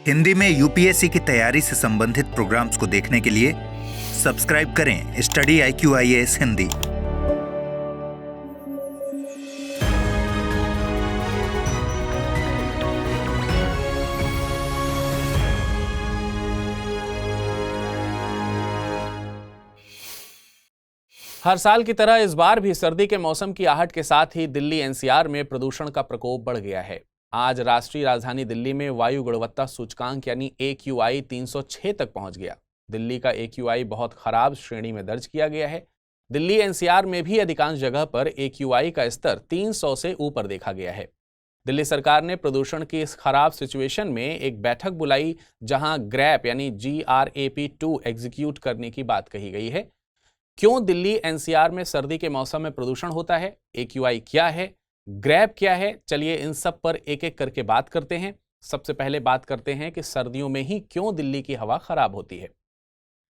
हिंदी में यूपीएससी की तैयारी से संबंधित प्रोग्राम्स को देखने के लिए सब्सक्राइब करें स्टडी IQ-IAS हिंदी। हर साल की तरह इस बार भी सर्दी के मौसम की आहट के साथ ही दिल्ली NCR में प्रदूषण का प्रकोप बढ़ गया है। आज राष्ट्रीय राजधानी दिल्ली में वायु गुणवत्ता सूचकांक यानी AQI 306 तक पहुंच गया। दिल्ली का AQI बहुत खराब श्रेणी में दर्ज किया गया है। दिल्ली NCR में भी अधिकांश जगह पर AQI का स्तर 300 से ऊपर देखा गया है। दिल्ली सरकार ने प्रदूषण की इस खराब सिचुएशन में एक बैठक बुलाई, जहां ग्रैप यानी GRAP2 एग्जीक्यूट करने की बात कही गई है। क्यों दिल्ली NCR में सर्दी के मौसम में प्रदूषण होता है, AQI क्या है, ग्रैप क्या है, चलिए इन सब पर एक एक करके बात करते हैं। सबसे पहले बात करते हैं कि सर्दियों में ही क्यों दिल्ली की हवा खराब होती है।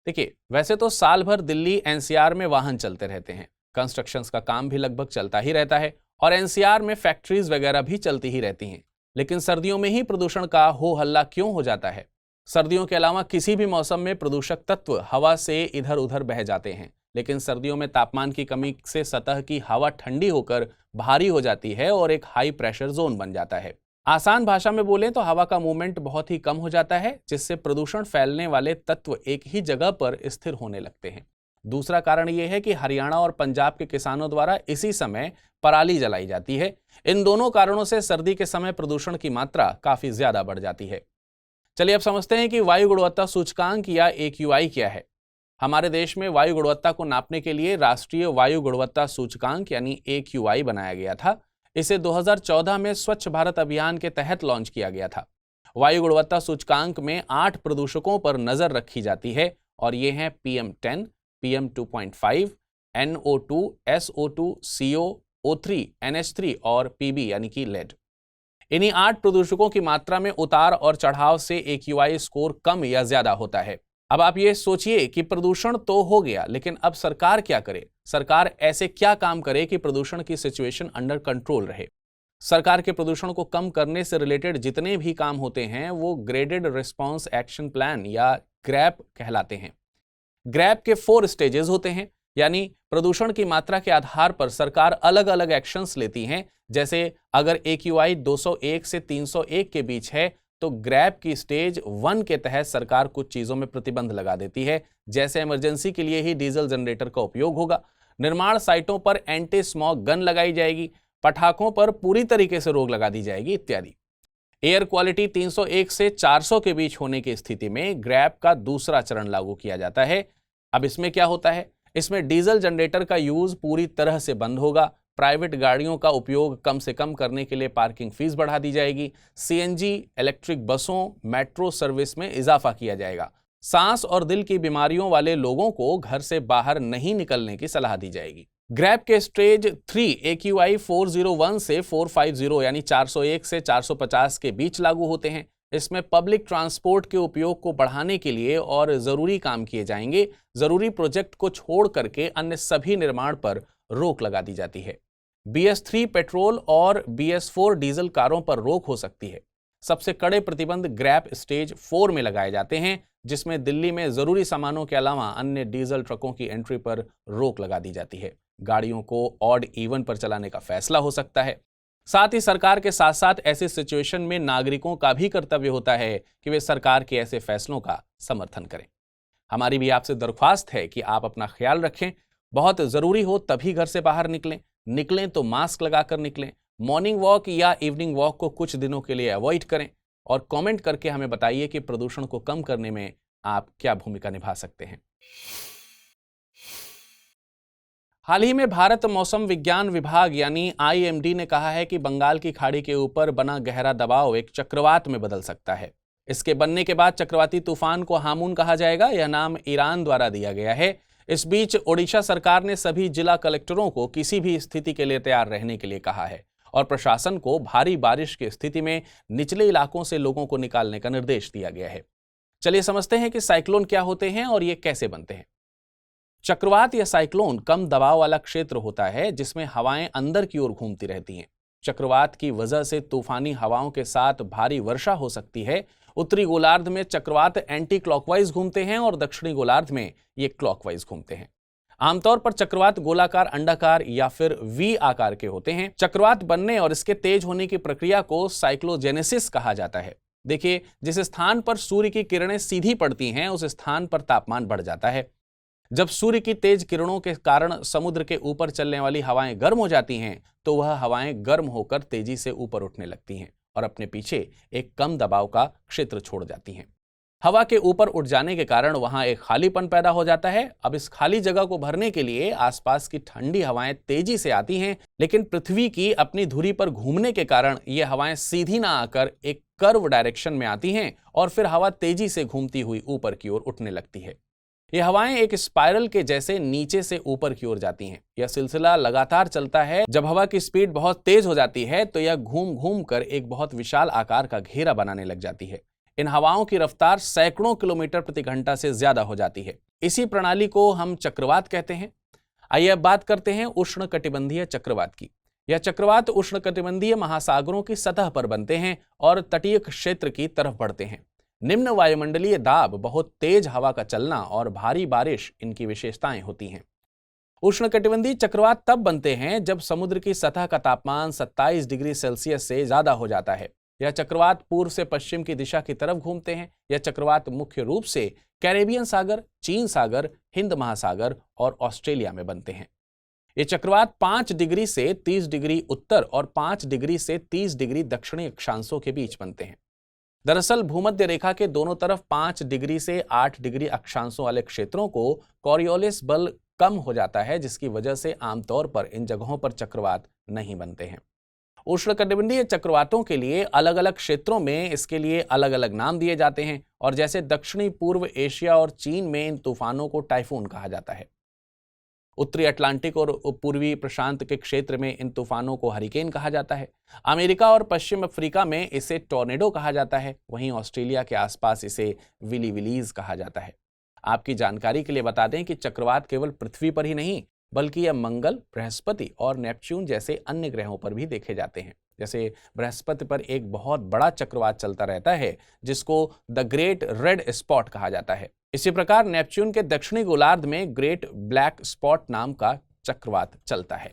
देखिए, वैसे तो साल भर दिल्ली NCR में वाहन चलते रहते हैं, कंस्ट्रक्शंस का काम भी लगभग चलता ही रहता है और NCR में फैक्ट्रीज वगैरह भी चलती ही रहती हैं। लेकिन सर्दियों में ही प्रदूषण का हो हल्ला क्यों हो जाता है? सर्दियों के अलावा किसी भी मौसम में प्रदूषक तत्व हवा से इधर उधर बह जाते हैं, लेकिन सर्दियों में तापमान की कमी से सतह की हवा ठंडी होकर भारी हो जाती है और एक हाई प्रेशर जोन बन जाता है। आसान भाषा में बोलें तो हवा का मूवमेंट बहुत ही कम हो जाता है, जिससे प्रदूषण फैलने वाले तत्व एक ही जगह पर स्थिर होने लगते हैं। दूसरा कारण यह है कि हरियाणा और पंजाब के किसानों द्वारा इसी समय पराली जलाई जाती है। इन दोनों कारणों से सर्दी के समय प्रदूषण की मात्रा काफी ज्यादा बढ़ जाती है। चलिए अब समझते हैं कि वायु गुणवत्ता सूचकांक या AQI क्या है। हमारे देश में वायु गुणवत्ता को नापने के लिए राष्ट्रीय वायु गुणवत्ता सूचकांक यानी AQI बनाया गया था। इसे 2014 में स्वच्छ भारत अभियान के तहत लॉन्च किया गया था। वायु गुणवत्ता सूचकांक में 8 प्रदूषकों पर नजर रखी जाती है और ये हैं PM10, PM2.5, NO2, SO2, CO, O3, NH3 और PB यानी कि लेड। इन्हीं 8 प्रदूषकों की मात्रा में उतार और चढ़ाव से AQI स्कोर कम या ज्यादा होता है। अब आप ये सोचिए कि प्रदूषण तो हो गया, लेकिन अब सरकार क्या करे? सरकार ऐसे क्या काम करे कि प्रदूषण की सिचुएशन अंडर कंट्रोल रहे? सरकार के प्रदूषण को कम करने से रिलेटेड जितने भी काम होते हैं वो ग्रेडेड रिस्पांस एक्शन प्लान या ग्रैप कहलाते हैं। ग्रैप के 4 स्टेजेस होते हैं, यानी प्रदूषण की मात्रा के आधार पर सरकार अलग अलग एक्शंस लेती हैं। जैसे अगर AQI 201 से 301 के बीच है तो ग्रैप की स्टेज 1 के तहत सरकार कुछ चीजों में प्रतिबंध लगा देती है, जैसे इमरजेंसी के लिए ही डीजल जनरेटर का उपयोग होगा, निर्माण साइटों पर एंटी स्मॉग गन लगाई जाएगी, पटाखों पर पूरी तरीके से रोक लगा दी जाएगी इत्यादि। एयर क्वालिटी 301 से 400 के बीच होने की स्थिति में ग्रैप का दूसरा चरण लागू किया जाता है। अब इसमें क्या होता है? इसमें डीजल जनरेटर का यूज पूरी तरह से बंद होगा, प्राइवेट गाड़ियों का उपयोग कम से कम करने के लिए पार्किंग फीस बढ़ा दी जाएगी, CNG इलेक्ट्रिक बसों, मेट्रो सर्विस में इजाफा किया जाएगा, सांस और दिल की बीमारियों वाले लोगों को घर से बाहर नहीं निकलने की सलाह दी जाएगी। ग्रैप के स्टेज 3 AQI 401 से 450 यानी 401 से 450 के बीच लागू होते हैं। इसमें पब्लिक ट्रांसपोर्ट के उपयोग को बढ़ाने के लिए और जरूरी काम किए जाएंगे। जरूरी प्रोजेक्ट को छोड़ करके अन्य सभी निर्माण पर रोक लगा दी जाती है। BS3 पेट्रोल और BS4 डीजल कारों पर रोक हो सकती है। सबसे कड़े प्रतिबंध ग्रैप स्टेज 4 में लगाए जाते हैं, जिसमें दिल्ली में जरूरी सामानों के अलावा अन्य डीजल ट्रकों की एंट्री पर रोक लगा दी जाती है। गाड़ियों को ऑड इवन पर चलाने का फैसला हो सकता है। साथ ही सरकार के साथ साथ ऐसी सिचुएशन में नागरिकों का भी कर्तव्य होता है कि वे सरकार के ऐसे फैसलों का समर्थन करें। हमारी भी आपसे दरख्वास्त है कि आप अपना ख्याल रखें। बहुत जरूरी हो तभी घर से बाहर निकलें तो मास्क लगाकर निकलें। मॉर्निंग वॉक या इवनिंग वॉक को कुछ दिनों के लिए अवॉइड करें और कमेंट करके हमें बताइए कि प्रदूषण को कम करने में आप क्या भूमिका निभा सकते हैं। हाल ही में भारत मौसम विज्ञान विभाग यानी IMD ने कहा है कि बंगाल की खाड़ी के ऊपर बना गहरा दबाव एक चक्रवात में बदल सकता है। इसके बनने के बाद चक्रवाती तूफान को हामून कहा जाएगा। यह नाम ईरान द्वारा दिया गया है। इस बीच ओडिशा सरकार ने सभी जिला कलेक्टरों को किसी भी स्थिति के लिए तैयार रहने के लिए कहा है और प्रशासन को भारी बारिश की स्थिति में निचले इलाकों से लोगों को निकालने का निर्देश दिया गया है। चलिए समझते हैं कि साइक्लोन क्या होते हैं और ये कैसे बनते हैं। चक्रवात या साइक्लोन कम दबाव वाला क्षेत्र होता है जिसमें हवाएं अंदर की ओर घूमती रहती हैं। चक्रवात की वजह से तूफानी हवाओं के साथ भारी वर्षा हो सकती है। उत्तरी गोलार्ध में चक्रवात एंटी क्लॉकवाइज घूमते हैं और दक्षिणी गोलार्ध में ये क्लॉकवाइज घूमते हैं। आमतौर पर चक्रवात गोलाकार, अंडाकार या फिर वी आकार के होते हैं। चक्रवात बनने और इसके तेज होने की प्रक्रिया को साइक्लोजेनेसिस कहा जाता है। देखिए, जिस स्थान पर सूर्य की किरणें सीधी पड़ती हैं उस स्थान पर तापमान बढ़ जाता है। जब सूर्य की तेज किरणों के कारण समुद्र के ऊपर चलने वाली हवाएं गर्म हो जाती हैं तो वह हवाएं गर्म होकर तेजी से ऊपर उठने लगती हैं और अपने पीछे एक कम दबाव का क्षेत्र छोड़ जाती हैं। हवा के ऊपर उठ जाने के कारण वहां एक खालीपन पैदा हो जाता है। अब इस खाली जगह को भरने के लिए आसपास की ठंडी हवाएं तेजी से आती हैं, लेकिन पृथ्वी की अपनी धुरी पर घूमने के कारण ये हवाएं सीधी ना आकर एक कर्व डायरेक्शन में आती हैं और फिर हवा तेजी से घूमती हुई ऊपर की ओर उठने लगती है। ये हवाएं एक स्पाइरल के जैसे नीचे से ऊपर की ओर जाती हैं। यह सिलसिला लगातार चलता है। जब हवा की स्पीड बहुत तेज हो जाती है तो यह घूम घूम कर एक बहुत विशाल आकार का घेरा बनाने लग जाती है। इन हवाओं की रफ्तार सैकड़ों किलोमीटर प्रति घंटा से ज्यादा हो जाती है। इसी प्रणाली को हम चक्रवात कहते हैं। आइए अब बात करते हैं उष्णकटिबंधीय चक्रवात की। यह चक्रवात उष्णकटिबंधीय महासागरों की सतह पर बनते हैं और तटीय क्षेत्र की तरफ बढ़ते हैं। निम्न वायुमंडलीय दाब, बहुत तेज हवा का चलना और भारी बारिश इनकी विशेषताएं होती हैं। उष्णकटिबंधीय चक्रवात तब बनते हैं जब समुद्र की सतह का तापमान 27 डिग्री सेल्सियस से ज्यादा हो जाता है। यह चक्रवात पूर्व से पश्चिम की दिशा की तरफ घूमते हैं। यह चक्रवात मुख्य रूप से कैरेबियन सागर, चीन सागर, हिंद महासागर और ऑस्ट्रेलिया में बनते हैं। ये चक्रवात 5 डिग्री से 30 डिग्री उत्तर और 5 डिग्री से 30 डिग्री दक्षिणी अक्षांशों के बीच बनते हैं। दरअसल भूमध्य रेखा के दोनों तरफ 5 डिग्री से 8 डिग्री अक्षांशों वाले क्षेत्रों को कॉरियोलिस बल कम हो जाता है, जिसकी वजह से आमतौर पर इन जगहों पर चक्रवात नहीं बनते हैं। उष्णकटिबंधीय चक्रवातों के लिए अलग अलग क्षेत्रों में इसके लिए अलग अलग नाम दिए जाते हैं और जैसे दक्षिणी पूर्व एशिया और चीन में इन तूफानों को टाइफून कहा जाता है। उत्तरी अटलांटिक और पूर्वी प्रशांत के क्षेत्र में इन तूफानों को हरिकेन कहा जाता है। अमेरिका और पश्चिम अफ्रीका में इसे टॉर्नेडो कहा जाता है। वहीं ऑस्ट्रेलिया के आसपास इसे विली विलीज कहा जाता है। आपकी जानकारी के लिए बता दें कि चक्रवात केवल पृथ्वी पर ही नहीं बल्कि यह मंगल, बृहस्पति और नेपच्यून जैसे अन्य ग्रहों पर भी देखे जाते हैं। जैसे बृहस्पति पर एक बहुत बड़ा चक्रवात चलता रहता है जिसको द ग्रेट रेड स्पॉट कहा जाता है। इसी प्रकार नेपच्यून के दक्षिणी गोलार्ध में ग्रेट ब्लैक स्पॉट नाम का चक्रवात चलता है।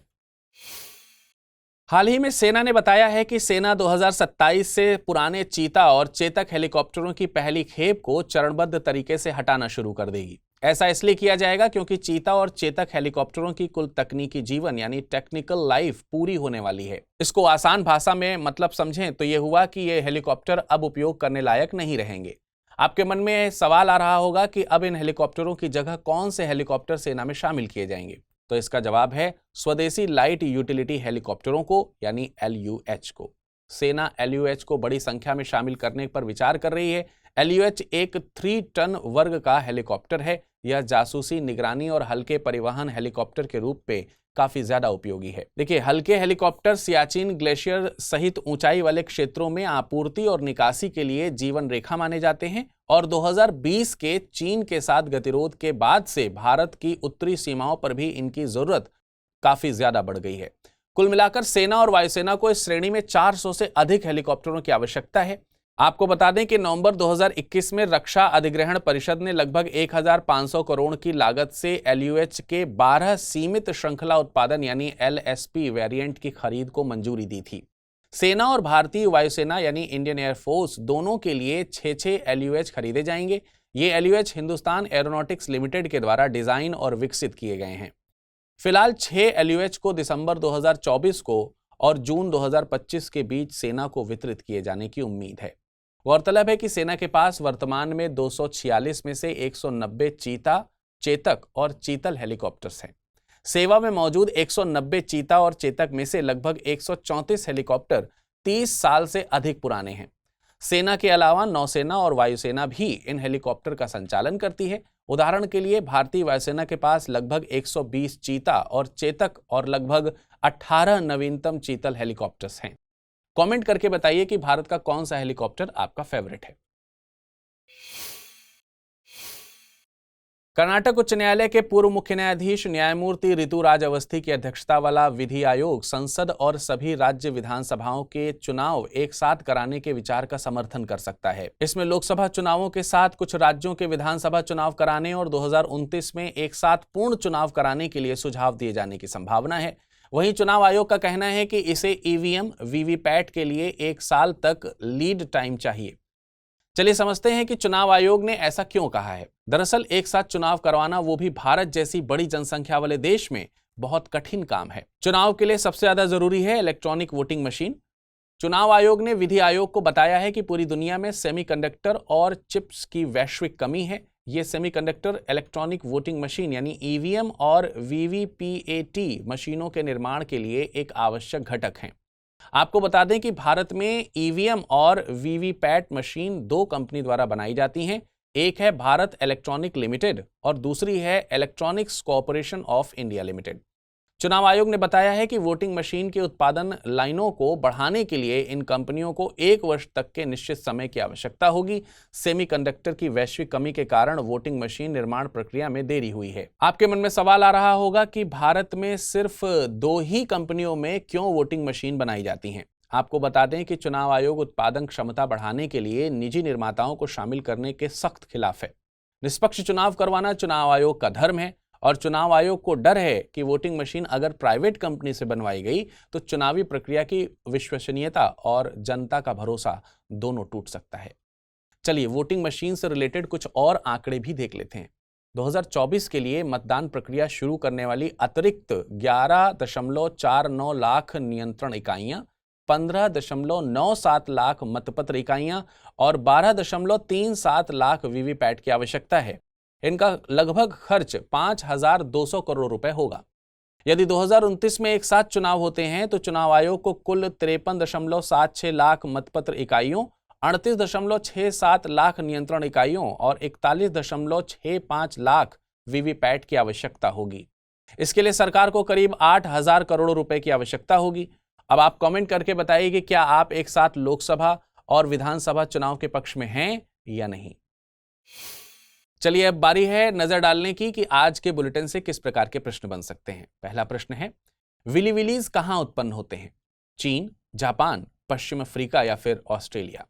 हाल ही में सेना ने बताया है कि सेना 2027 से पुराने चीता और चेतक हेलीकॉप्टरों की पहली खेप को चरणबद्ध तरीके से हटाना शुरू कर देगी। ऐसा इसलिए किया जाएगा क्योंकि चीता और चेतक हेलीकॉप्टरों की कुल तकनीकी जीवन यानी टेक्निकल लाइफ पूरी होने वाली है। इसको आसान भाषा में मतलब समझें तो ये हुआ कि ये हेलीकॉप्टर अब उपयोग करने लायक नहीं रहेंगे। आपके मन में सवाल आ रहा होगा कि अब इन हेलीकॉप्टरों की जगह कौन से हेलीकॉप्टर सेना में शामिल किए जाएंगे, तो इसका जवाब है स्वदेशी लाइट यूटिलिटी हेलीकॉप्टरों को यानी LUH को। सेना LUH को बड़ी संख्या में शामिल करने पर विचार कर रही है। LUH एक 3 टन वर्ग का हेलीकॉप्टर है। यह जासूसी, निगरानी और हल्के परिवहन हेलीकॉप्टर के रूप में काफी ज्यादा उपयोगी है। देखिए, हल्के हेलीकॉप्टर सियाचिन ग्लेशियर सहित ऊंचाई वाले क्षेत्रों में आपूर्ति और निकासी के लिए जीवन रेखा माने जाते हैं और 2020 के चीन के साथ गतिरोध के बाद से भारत की उत्तरी सीमाओं पर भी इनकी जरूरत काफी ज्यादा बढ़ गई है। कुल मिलाकर सेना और वायुसेना को इस श्रेणी में 400 से अधिक हेलीकॉप्टरों की आवश्यकता है। आपको बता दें कि नवंबर 2021 में रक्षा अधिग्रहण परिषद ने लगभग 1500 करोड़ की लागत से LUH के 12 सीमित श्रृंखला उत्पादन यानी LSP वेरिएंट की खरीद को मंजूरी दी थी। सेना और भारतीय वायुसेना यानी इंडियन एयरफोर्स दोनों के लिए 6 LUH खरीदे जाएंगे। ये LUH हिंदुस्तान एरोनॉटिक्स लिमिटेड के द्वारा डिजाइन और विकसित किए गए हैं। फिलहाल 6 LUH को दिसंबर 2024 को और जून 2025 के बीच सेना को वितरित किए जाने की उम्मीद है। गौरतलब है कि सेना के पास वर्तमान में 246 में से 190 चीता, चेतक और चीतल हेलीकॉप्टर्स हैं। सेवा में मौजूद 190 चीता और चेतक में से लगभग 134 हेलीकॉप्टर 30 साल से अधिक पुराने हैं। सेना के अलावा नौसेना और वायुसेना भी इन हेलीकॉप्टर का संचालन करती है। उदाहरण के लिए भारतीय वायुसेना के पास लगभग 120 चीता और चेतक और लगभग 18 नवीनतम चीतल हेलीकॉप्टर्स हैं। कमेंट करके बताइए कि भारत का कौन सा हेलीकॉप्टर आपका फेवरेट है। कर्नाटक उच्च न्यायालय के पूर्व मुख्य न्यायाधीश न्यायमूर्ति ऋतुराज अवस्थी की अध्यक्षता वाला विधि आयोग संसद और सभी राज्य विधानसभाओं के चुनाव एक साथ कराने के विचार का समर्थन कर सकता है। इसमें लोकसभा चुनावों के साथ कुछ राज्यों के विधानसभा चुनाव कराने और 2029 में एक साथ पूर्ण चुनाव कराने के लिए सुझाव दिए जाने की संभावना है। वहीं चुनाव आयोग का कहना है कि इसे ईवीएम, वीवीपैट के लिए 1 साल तक लीड टाइम चाहिए। चलिए समझते हैं कि चुनाव आयोग ने ऐसा क्यों कहा है। दरअसल एक साथ चुनाव करवाना, वो भी भारत जैसी बड़ी जनसंख्या वाले देश में, बहुत कठिन काम है। चुनाव के लिए सबसे ज्यादा जरूरी है इलेक्ट्रॉनिक वोटिंग मशीन। चुनाव आयोग ने विधि आयोग को बताया है कि पूरी दुनिया में सेमीकंडक्टर और चिप्स की वैश्विक कमी है। ये सेमीकंडक्टर इलेक्ट्रॉनिक वोटिंग मशीन यानी ईवीएम और वीवीपीएटी मशीनों के निर्माण के लिए एक आवश्यक घटक हैं। आपको बता दें कि भारत में ईवीएम और वीवीपैट मशीन 2 कंपनी द्वारा बनाई जाती हैं। एक है भारत इलेक्ट्रॉनिक लिमिटेड और दूसरी है electronics corporation of India limited. चुनाव आयोग ने बताया है कि वोटिंग मशीन के उत्पादन लाइनों को बढ़ाने के लिए इन कंपनियों को 1 वर्ष तक के निश्चित समय की आवश्यकता होगी। सेमीकंडक्टर की वैश्विक कमी के कारण वोटिंग मशीन निर्माण प्रक्रिया में देरी हुई है। आपके मन में सवाल आ रहा होगा कि भारत में सिर्फ 2 ही कंपनियों में क्यों वोटिंग मशीन बनाई जाती हैं। आपको बता दें कि चुनाव आयोग उत्पादन क्षमता बढ़ाने के लिए निजी निर्माताओं को शामिल करने के सख्त खिलाफ है। निष्पक्ष चुनाव करवाना चुनाव आयोग का धर्म है और चुनाव आयोग को डर है कि वोटिंग मशीन अगर प्राइवेट कंपनी से बनवाई गई तो चुनावी प्रक्रिया की विश्वसनीयता और जनता का भरोसा दोनों टूट सकता है। चलिए वोटिंग मशीन से रिलेटेड कुछ और आंकड़े भी देख लेते हैं। 2024 के लिए मतदान प्रक्रिया शुरू करने वाली अतिरिक्त 11.49 लाख नियंत्रण इकाइयां, 15.97 लाख मतपत्र इकाइयां और 12.37 लाख वीवीपैट की आवश्यकता है। इनका लगभग खर्च 5,200 करोड़ रुपए होगा। यदि 2029 में एक साथ चुनाव होते हैं तो चुनाव आयोग को कुल 53.76 लाख मतपत्र इकाइयों, 38.67 लाख नियंत्रण इकाइयों और 41.65 लाख वीवीपैट की आवश्यकता होगी। इसके लिए सरकार को करीब 8,000 करोड़ रुपए की आवश्यकता होगी। अब आप कमेंट करके बताइए कि क्या आप एक साथ लोकसभा और विधानसभा चुनाव के पक्ष में हैं या नहीं। चलिए अब बारी है नजर डालने की कि आज के बुलेटिन से किस प्रकार के प्रश्न बन सकते हैं। पहला प्रश्न है, विली विलीज कहां उत्पन्न होते हैं? चीन, जापान, पश्चिम अफ्रीका या फिर ऑस्ट्रेलिया।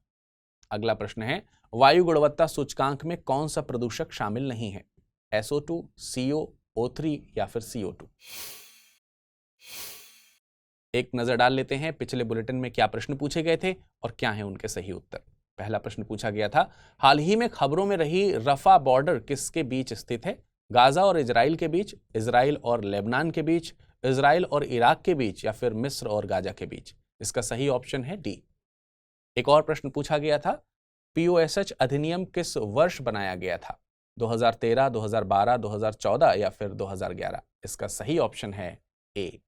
अगला प्रश्न है, वायु गुणवत्ता सूचकांक में कौन सा प्रदूषक शामिल नहीं है? SO2, CO, O3 या फिर CO2। एक नजर डाल लेते हैं पिछले बुलेटिन में क्या प्रश्न पूछे गए थे और क्या है उनके सही उत्तर। पहला प्रश्न पूछा गया था, हाल ही में खबरों में रही रफा बॉर्डर किसके बीच स्थित है? गाजा और इजराइल के बीच, इजराइल और लेबनान के बीच, इजराइल और इराक के बीच या फिर मिस्र और गाजा के बीच। इसका सही ऑप्शन है डी। एक और प्रश्न पूछा गया था, POSH अधिनियम किस वर्ष बनाया गया था? 2013, 2012, 2014 या फिर 2011। इसका सही ऑप्शन है ए।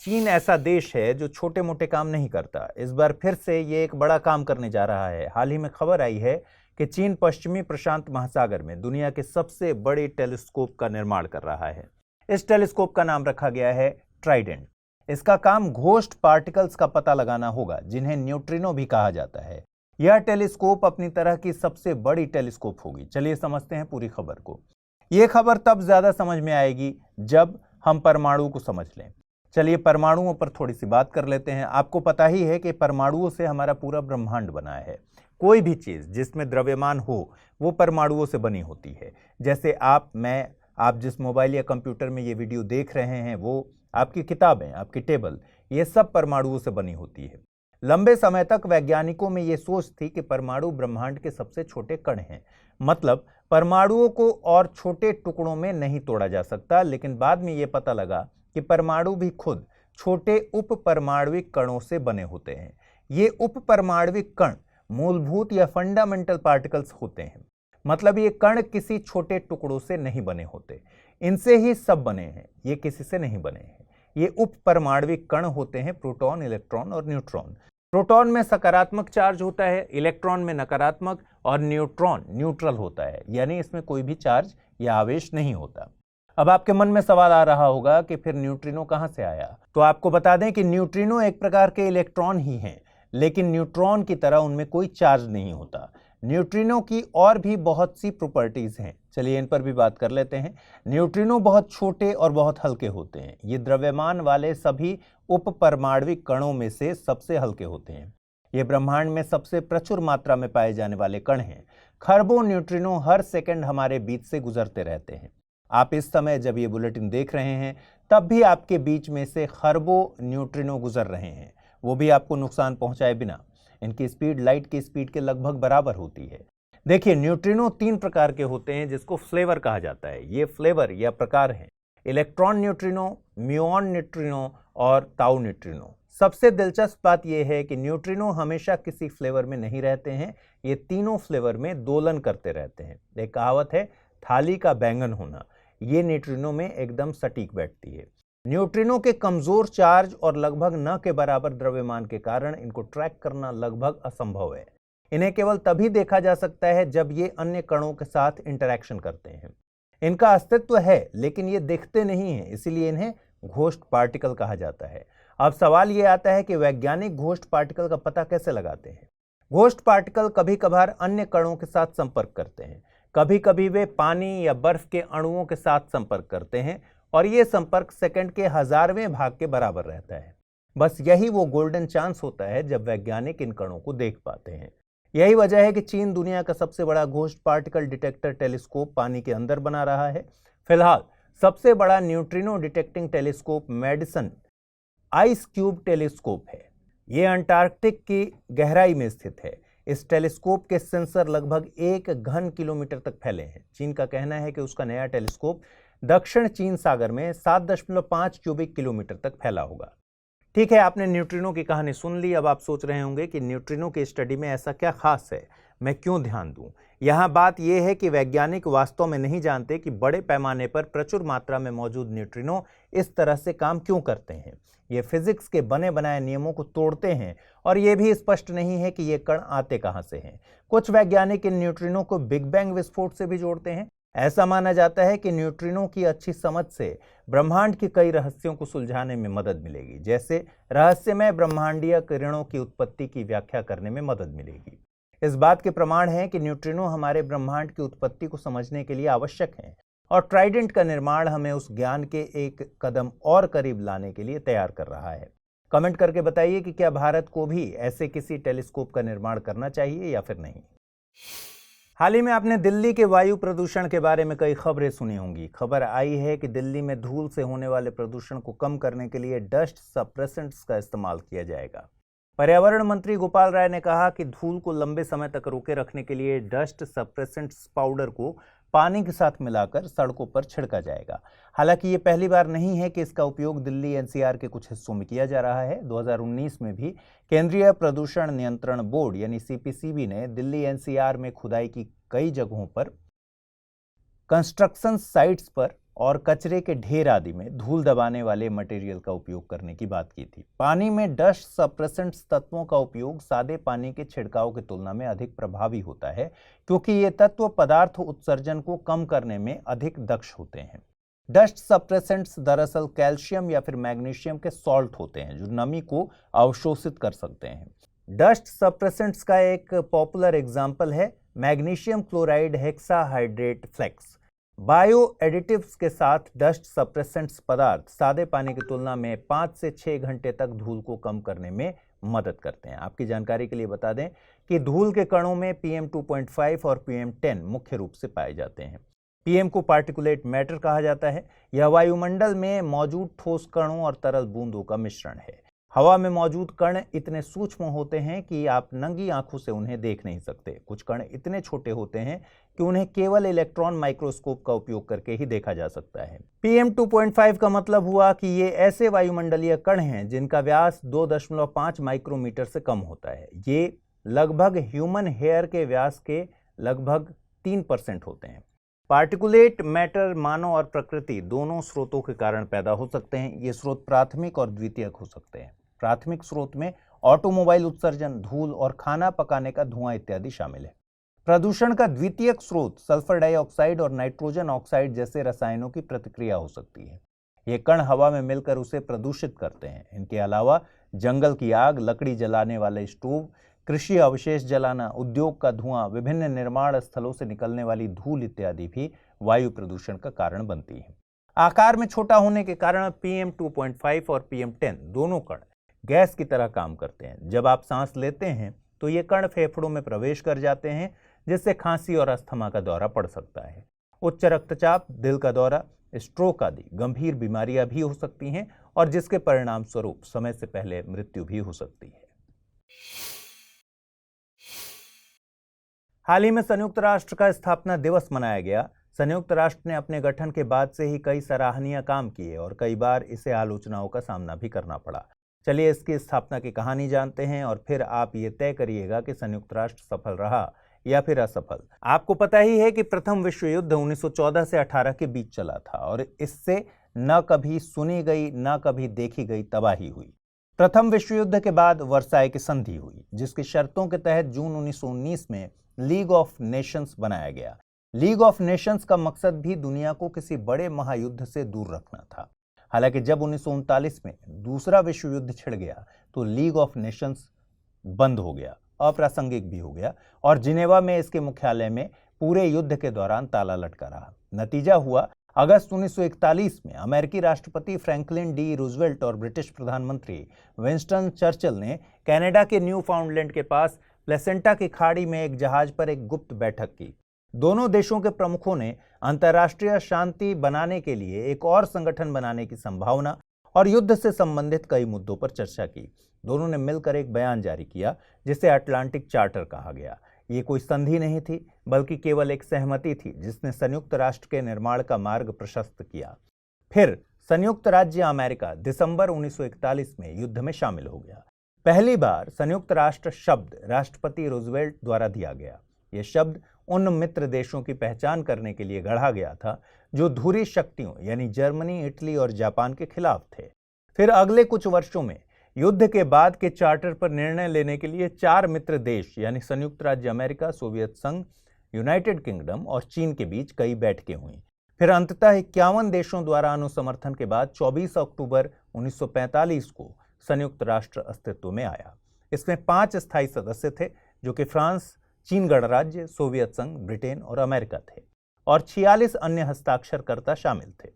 चीन ऐसा देश है जो छोटे मोटे काम नहीं करता। इस बार फिर से ये एक बड़ा काम करने जा रहा है। हाल ही में खबर आई है कि चीन पश्चिमी प्रशांत महासागर में दुनिया के सबसे बड़े टेलीस्कोप का निर्माण कर रहा है। इस टेलीस्कोप का नाम रखा गया है ट्राइडेंट। इसका काम घोस्ट पार्टिकल्स का पता लगाना होगा, जिन्हें न्यूट्रिनो भी कहा जाता है। यह टेलीस्कोप अपनी तरह की सबसे बड़ी टेलीस्कोप होगी। चलिए समझते हैं पूरी खबर को। यह खबर तब ज्यादा समझ में आएगी जब हम परमाणु को समझ लें। चलिए परमाणुओं पर थोड़ी सी बात कर लेते हैं। आपको पता ही है कि परमाणुओं से हमारा पूरा ब्रह्मांड बना है। कोई भी चीज जिसमें द्रव्यमान हो वो परमाणुओं से बनी होती है। जैसे आप, मैं, आप जिस मोबाइल या कंप्यूटर में ये वीडियो देख रहे हैं, वो आपकी किताबें, आपकी टेबल, ये सब परमाणुओं से बनी होती है। लंबे समय तक वैज्ञानिकों में ये सोच थी कि परमाणु ब्रह्मांड के सबसे छोटे कण हैं, मतलब परमाणुओं को और छोटे टुकड़ों में नहीं तोड़ा जा सकता। लेकिन बाद में ये पता लगा कि परमाणु भी खुद छोटे उप परमाणविक कणों से बने होते हैं। ये उप परमाणविक कण मूलभूत या फंडामेंटल पार्टिकल्स होते हैं, मतलब ये कण किसी छोटे टुकड़ों से नहीं बने होते। इनसे ही सब बने हैं, ये किसी से नहीं बने हैं। ये उप परमाणविक कण होते हैं प्रोटॉन, इलेक्ट्रॉन और न्यूट्रॉन। प्रोटॉन में सकारात्मक चार्ज होता है, इलेक्ट्रॉन में नकारात्मक और न्यूट्रॉन न्यूट्रल होता है, यानी इसमें कोई भी चार्ज या आवेश नहीं होता। अब आपके मन में सवाल आ रहा होगा कि फिर न्यूट्रिनो कहां से आया? तो आपको बता दें कि न्यूट्रिनो एक प्रकार के इलेक्ट्रॉन ही हैं, लेकिन न्यूट्रॉन की तरह उनमें कोई चार्ज नहीं होता। न्यूट्रिनो की और भी बहुत सी प्रॉपर्टीज हैं, चलिए इन पर भी बात कर लेते हैं। न्यूट्रिनो बहुत छोटे और बहुत हल्के होते हैं। ये द्रव्यमान वाले सभी उपपरमाणविक कणों में से सबसे हल्के होते हैं। ये ब्रह्मांड में सबसे प्रचुर मात्रा में पाए जाने वाले कण हैं। खरबों न्यूट्रिनो हर सेकंड हमारे बीच से गुजरते रहते हैं। आप इस समय जब ये बुलेटिन देख रहे हैं तब भी आपके बीच में से खरबों न्यूट्रिनो गुजर रहे हैं, वो भी आपको नुकसान पहुंचाए बिना। इनकी स्पीड लाइट की स्पीड के लगभग बराबर होती है। देखिए, न्यूट्रिनो 3 प्रकार के होते हैं जिसको फ्लेवर कहा जाता है। ये फ्लेवर या प्रकार हैं: इलेक्ट्रॉन न्यूट्रिनो, म्यूऑन न्यूट्रिनो और ताऊ न्यूट्रिनो। सबसे दिलचस्प बात यह है कि न्यूट्रिनो हमेशा किसी फ्लेवर में नहीं रहते हैं, ये तीनों फ्लेवर में दोलन करते रहते हैं। एक कहावत है, थाली का बैंगन होना, ये न्यूट्रिनो में एकदम सटीक बैठती है। न्यूट्रिनो के कमजोर चार्ज और लगभग न के बराबर द्रव्यमान के कारण इनको ट्रैक करना लगभग असंभव है। इन्हें केवल तभी देखा जा सकता है जब ये अन्य कणों के साथ इंटरैक्शन करते हैं। इनका अस्तित्व है लेकिन ये दिखते नहीं हैं, इसीलिए इन्हें घोस्ट पार्टिकल कहा जाता है। अब सवाल ये आता है कि वैज्ञानिक घोस्ट पार्टिकल का पता कैसे लगाते हैं। घोस्ट पार्टिकल कभी कभार अन्य कणों के साथ संपर्क करते हैं, कभी कभी वे पानी या बर्फ के अणुओं के साथ संपर्क करते हैं और ये संपर्क सेकंड के 1000वें भाग के बराबर रहता है। बस यही वो गोल्डन चांस होता है जब वैज्ञानिक इन कणों को देख पाते हैं। यही वजह है कि चीन दुनिया का सबसे बड़ा घोस्ट पार्टिकल डिटेक्टर टेलीस्कोप पानी के अंदर बना रहा है। फिलहाल सबसे बड़ा neutrino detecting telescope Madison IceCube telescope है। ये अंटार्कटिक की गहराई में स्थित है। इस टेलीस्कोप के सेंसर लगभग 1 घन किलोमीटर तक फैले हैं। चीन का कहना है कि उसका नया टेलीस्कोप दक्षिण चीन सागर में 7.5 क्यूबिक किलोमीटर तक फैला होगा। ठीक है, आपने न्यूट्रिनो की कहानी सुन ली। अब आप सोच रहे होंगे कि न्यूट्रिनो की स्टडी में ऐसा क्या खास है, मैं क्यों ध्यान दूं। यहाँ बात यह है कि वैज्ञानिक वास्तव में नहीं जानते कि बड़े पैमाने पर प्रचुर मात्रा में मौजूद न्यूट्रिनो इस तरह से काम क्यों करते हैं। ये फिजिक्स के बने बनाए नियमों को तोड़ते हैं और ये भी स्पष्ट नहीं है कि ये कण आते कहां से हैं। कुछ वैज्ञानिक इन न्यूट्रिनो को बिग बैंग विस्फोट से भी जोड़ते हैं। ऐसा माना जाता है कि न्यूट्रिनो की अच्छी समझ से ब्रह्मांड के कई रहस्यों को सुलझाने में मदद मिलेगी, जैसे रहस्यमय ब्रह्मांडीय किरणों की उत्पत्ति की व्याख्या करने में मदद मिलेगी। इस बात के प्रमाण हैं कि न्यूट्रिनो हमारे ब्रह्मांड की उत्पत्ति को समझने के लिए आवश्यक हैं और ट्राइडेंट का निर्माण हमें उस ज्ञान के एक कदम और करीब लाने के लिए तैयार कर रहा है। कमेंट करके बताइए कि क्या भारत को भी ऐसे किसी टेलीस्कोप का निर्माण करना चाहिए या फिर नहीं। हाल ही में आपने दिल्ली के वायु प्रदूषण के बारे में कई खबरें सुनी होंगी। खबर आई है कि दिल्ली में धूल से होने वाले प्रदूषण को कम करने के लिए डस्ट सप्रेसेंट्स का इस्तेमाल किया जाएगा। पर्यावरण मंत्री गोपाल राय ने कहा कि धूल को लंबे समय तक रोके रखने के लिए डस्ट सप्रेसेंट्स पाउडर को पानी के साथ मिलाकर सड़कों पर छिड़का जाएगा। हालांकि ये पहली बार नहीं है कि इसका उपयोग दिल्ली एनसीआर के कुछ हिस्सों में किया जा रहा है। 2019 में भी केंद्रीय प्रदूषण नियंत्रण बोर्ड यानी सीपीसीबी ने दिल्ली एनसीआर में खुदाई की कई जगहों पर, कंस्ट्रक्शन साइट्स पर और कचरे के ढेर आदि में धूल दबाने वाले मटेरियल का उपयोग करने की बात की थी। पानी में डस्ट सप्रेसेंट्स तत्वों का उपयोग सादे पानी के छिड़काव की तुलना में अधिक प्रभावी होता है, क्योंकि ये तत्व पदार्थ उत्सर्जन को कम करने में अधिक दक्ष होते हैं। डस्ट सप्रेसेंट्स दरअसल कैल्शियम या फिर मैग्नीशियम के सॉल्ट होते हैं जो नमी को अवशोषित कर सकते हैं। डस्ट सप्रेसेंट्स का एक पॉपुलर एग्जाम्पल है magnesium chloride hexahydrate flakes. Bio additives के साथ डस्ट सप्रेसेंट्स पदार्थ सादे पानी की तुलना में 5 से 6 घंटे तक धूल को कम करने में मदद करते हैं। आपकी जानकारी के लिए बता दें कि धूल के कणों में PM2.5 और PM10 मुख्य रूप से पाए जाते हैं। PM को पार्टिकुलेट मैटर कहा जाता है। यह वायुमंडल में मौजूद ठोस कणों और तरल बूंदों का मिश्रण है। हवा में मौजूद कण इतने सूक्ष्म होते हैं कि आप नंगी आंखों से उन्हें देख नहीं सकते। कुछ कण इतने छोटे होते हैं कि उन्हें केवल इलेक्ट्रॉन माइक्रोस्कोप का उपयोग करके ही देखा जा सकता है। PM2.5 का मतलब हुआ कि ये ऐसे वायुमंडलीय कण हैं जिनका व्यास 2.5 माइक्रोमीटर से कम होता है। ये लगभग ह्यूमन हेयर के व्यास के लगभग 3% होते हैं। पार्टिकुलेट मैटर मानव और प्रकृति दोनों स्रोतों के कारण पैदा हो सकते हैं। ये स्रोत प्राथमिक और द्वितीयक हो सकते हैं। प्राथमिक स्रोत में ऑटोमोबाइल उत्सर्जन, धूल और खाना पकाने का धुआं इत्यादि शामिल है। प्रदूषण का द्वितीयक स्रोत सल्फर डाइऑक्साइड और नाइट्रोजन ऑक्साइड जैसे रसायनों की प्रतिक्रिया हो सकती है। ये कण हवा में मिलकर उसे प्रदूषित करते हैं। इनके अलावा जंगल की आग, लकड़ी जलाने वाले स्टोव, कृषि अवशेष जलाना, उद्योग का धुआं, विभिन्न निर्माण स्थलों से निकलने वाली धूल इत्यादि भी वायु प्रदूषण का कारण बनती है। आकार में छोटा होने के कारण PM 2.5 और PM 10 दोनों कण गैस की तरह काम करते हैं। जब आप सांस लेते हैं तो ये कण फेफड़ों में प्रवेश कर जाते हैं, जिससे खांसी और अस्थमा का दौरा पड़ सकता है। उच्च रक्तचाप, दिल का दौरा, स्ट्रोक आदि गंभीर बीमारियां भी हो सकती हैं और जिसके परिणाम स्वरूप समय से पहले मृत्यु भी हो सकती है। हाल ही में संयुक्त राष्ट्र का स्थापना दिवस मनाया गया। संयुक्त राष्ट्र ने अपने गठन के बाद से ही कई सराहनीय काम किए और कई बार इसे आलोचनाओं का सामना भी करना पड़ा। चलिए इसकी स्थापना की कहानी जानते हैं और फिर आप ये तय करिएगा कि संयुक्त राष्ट्र सफल रहा या फिर असफल। आपको पता ही है कि प्रथम विश्व युद्ध 1914 से 18 के बीच चला था और इससे न कभी सुनी गई न कभी देखी गई तबाही हुई। प्रथम विश्व युद्ध के बाद वर्साई की संधि हुई, जिसकी शर्तों के तहत जून 1919 में लीग ऑफ नेशंस बनाया गया। लीग ऑफ नेशंस का मकसद भी दुनिया को किसी बड़े महायुद्ध से दूर रखना था। हालांकि जब 1939 में दूसरा विश्व युद्ध छिड़ गया तो लीग ऑफ नेशंस बंद हो गया, अप्रासंगिक भी हो गया और जिनेवा में इसके मुख्यालय में पूरे युद्ध के दौरान ताला लटका रहा। नतीजा हुआ, अगस्त 1941 में अमेरिकी राष्ट्रपति फ्रैंकलिन डी रूजवेल्ट और ब्रिटिश प्रधानमंत्री विंस्टन चर्चिल ने कनाडा के न्यू फाउंडलैंड के पास प्लेसेंटा की खाड़ी में एक जहाज पर एक गुप्त बैठक की। दोनों देशों के प्रमुखों ने अंतर्राष्ट्रीय शांति बनाने के लिए एक और संगठन बनाने की संभावना और युद्ध से संबंधित कई मुद्दों पर चर्चा की। दोनों ने मिलकर एक बयान जारी किया जिसे अटलांटिक चार्टर कहा गया। ये कोई संधि नहीं थी, बल्कि केवल एक सहमति थी जिसने संयुक्त राष्ट्र के निर्माण का मार्ग प्रशस्त किया। फिर संयुक्त राज्य अमेरिका दिसंबर 1941 में युद्ध में शामिल हो गया। पहली बार संयुक्त राष्ट्र शब्द राष्ट्रपति रूजवेल्ट द्वारा दिया गया। यह शब्द उन मित्र देशों की पहचान करने के लिए गढ़ा गया था जो धुरी शक्तियों यानी जर्मनी, इटली और जापान के खिलाफ थे। फिर अगले कुछ वर्षों में युद्ध के बाद के चार्टर पर निर्णय लेने के लिए 4 मित्र देश यानी संयुक्त राज्य अमेरिका, सोवियत संघ, यूनाइटेड किंगडम और चीन के बीच कई बैठकें हुईं। फिर अंततः 51 देशों द्वारा अनुसमर्थन के बाद 24 अक्टूबर 1945 को संयुक्त राष्ट्र अस्तित्व में आया। इसमें 5 स्थायी सदस्य थे जो कि फ्रांस, चीन गणराज्य, सोवियत संघ, ब्रिटेन और अमेरिका थे और 46 अन्य हस्ताक्षरकर्ता शामिल थे।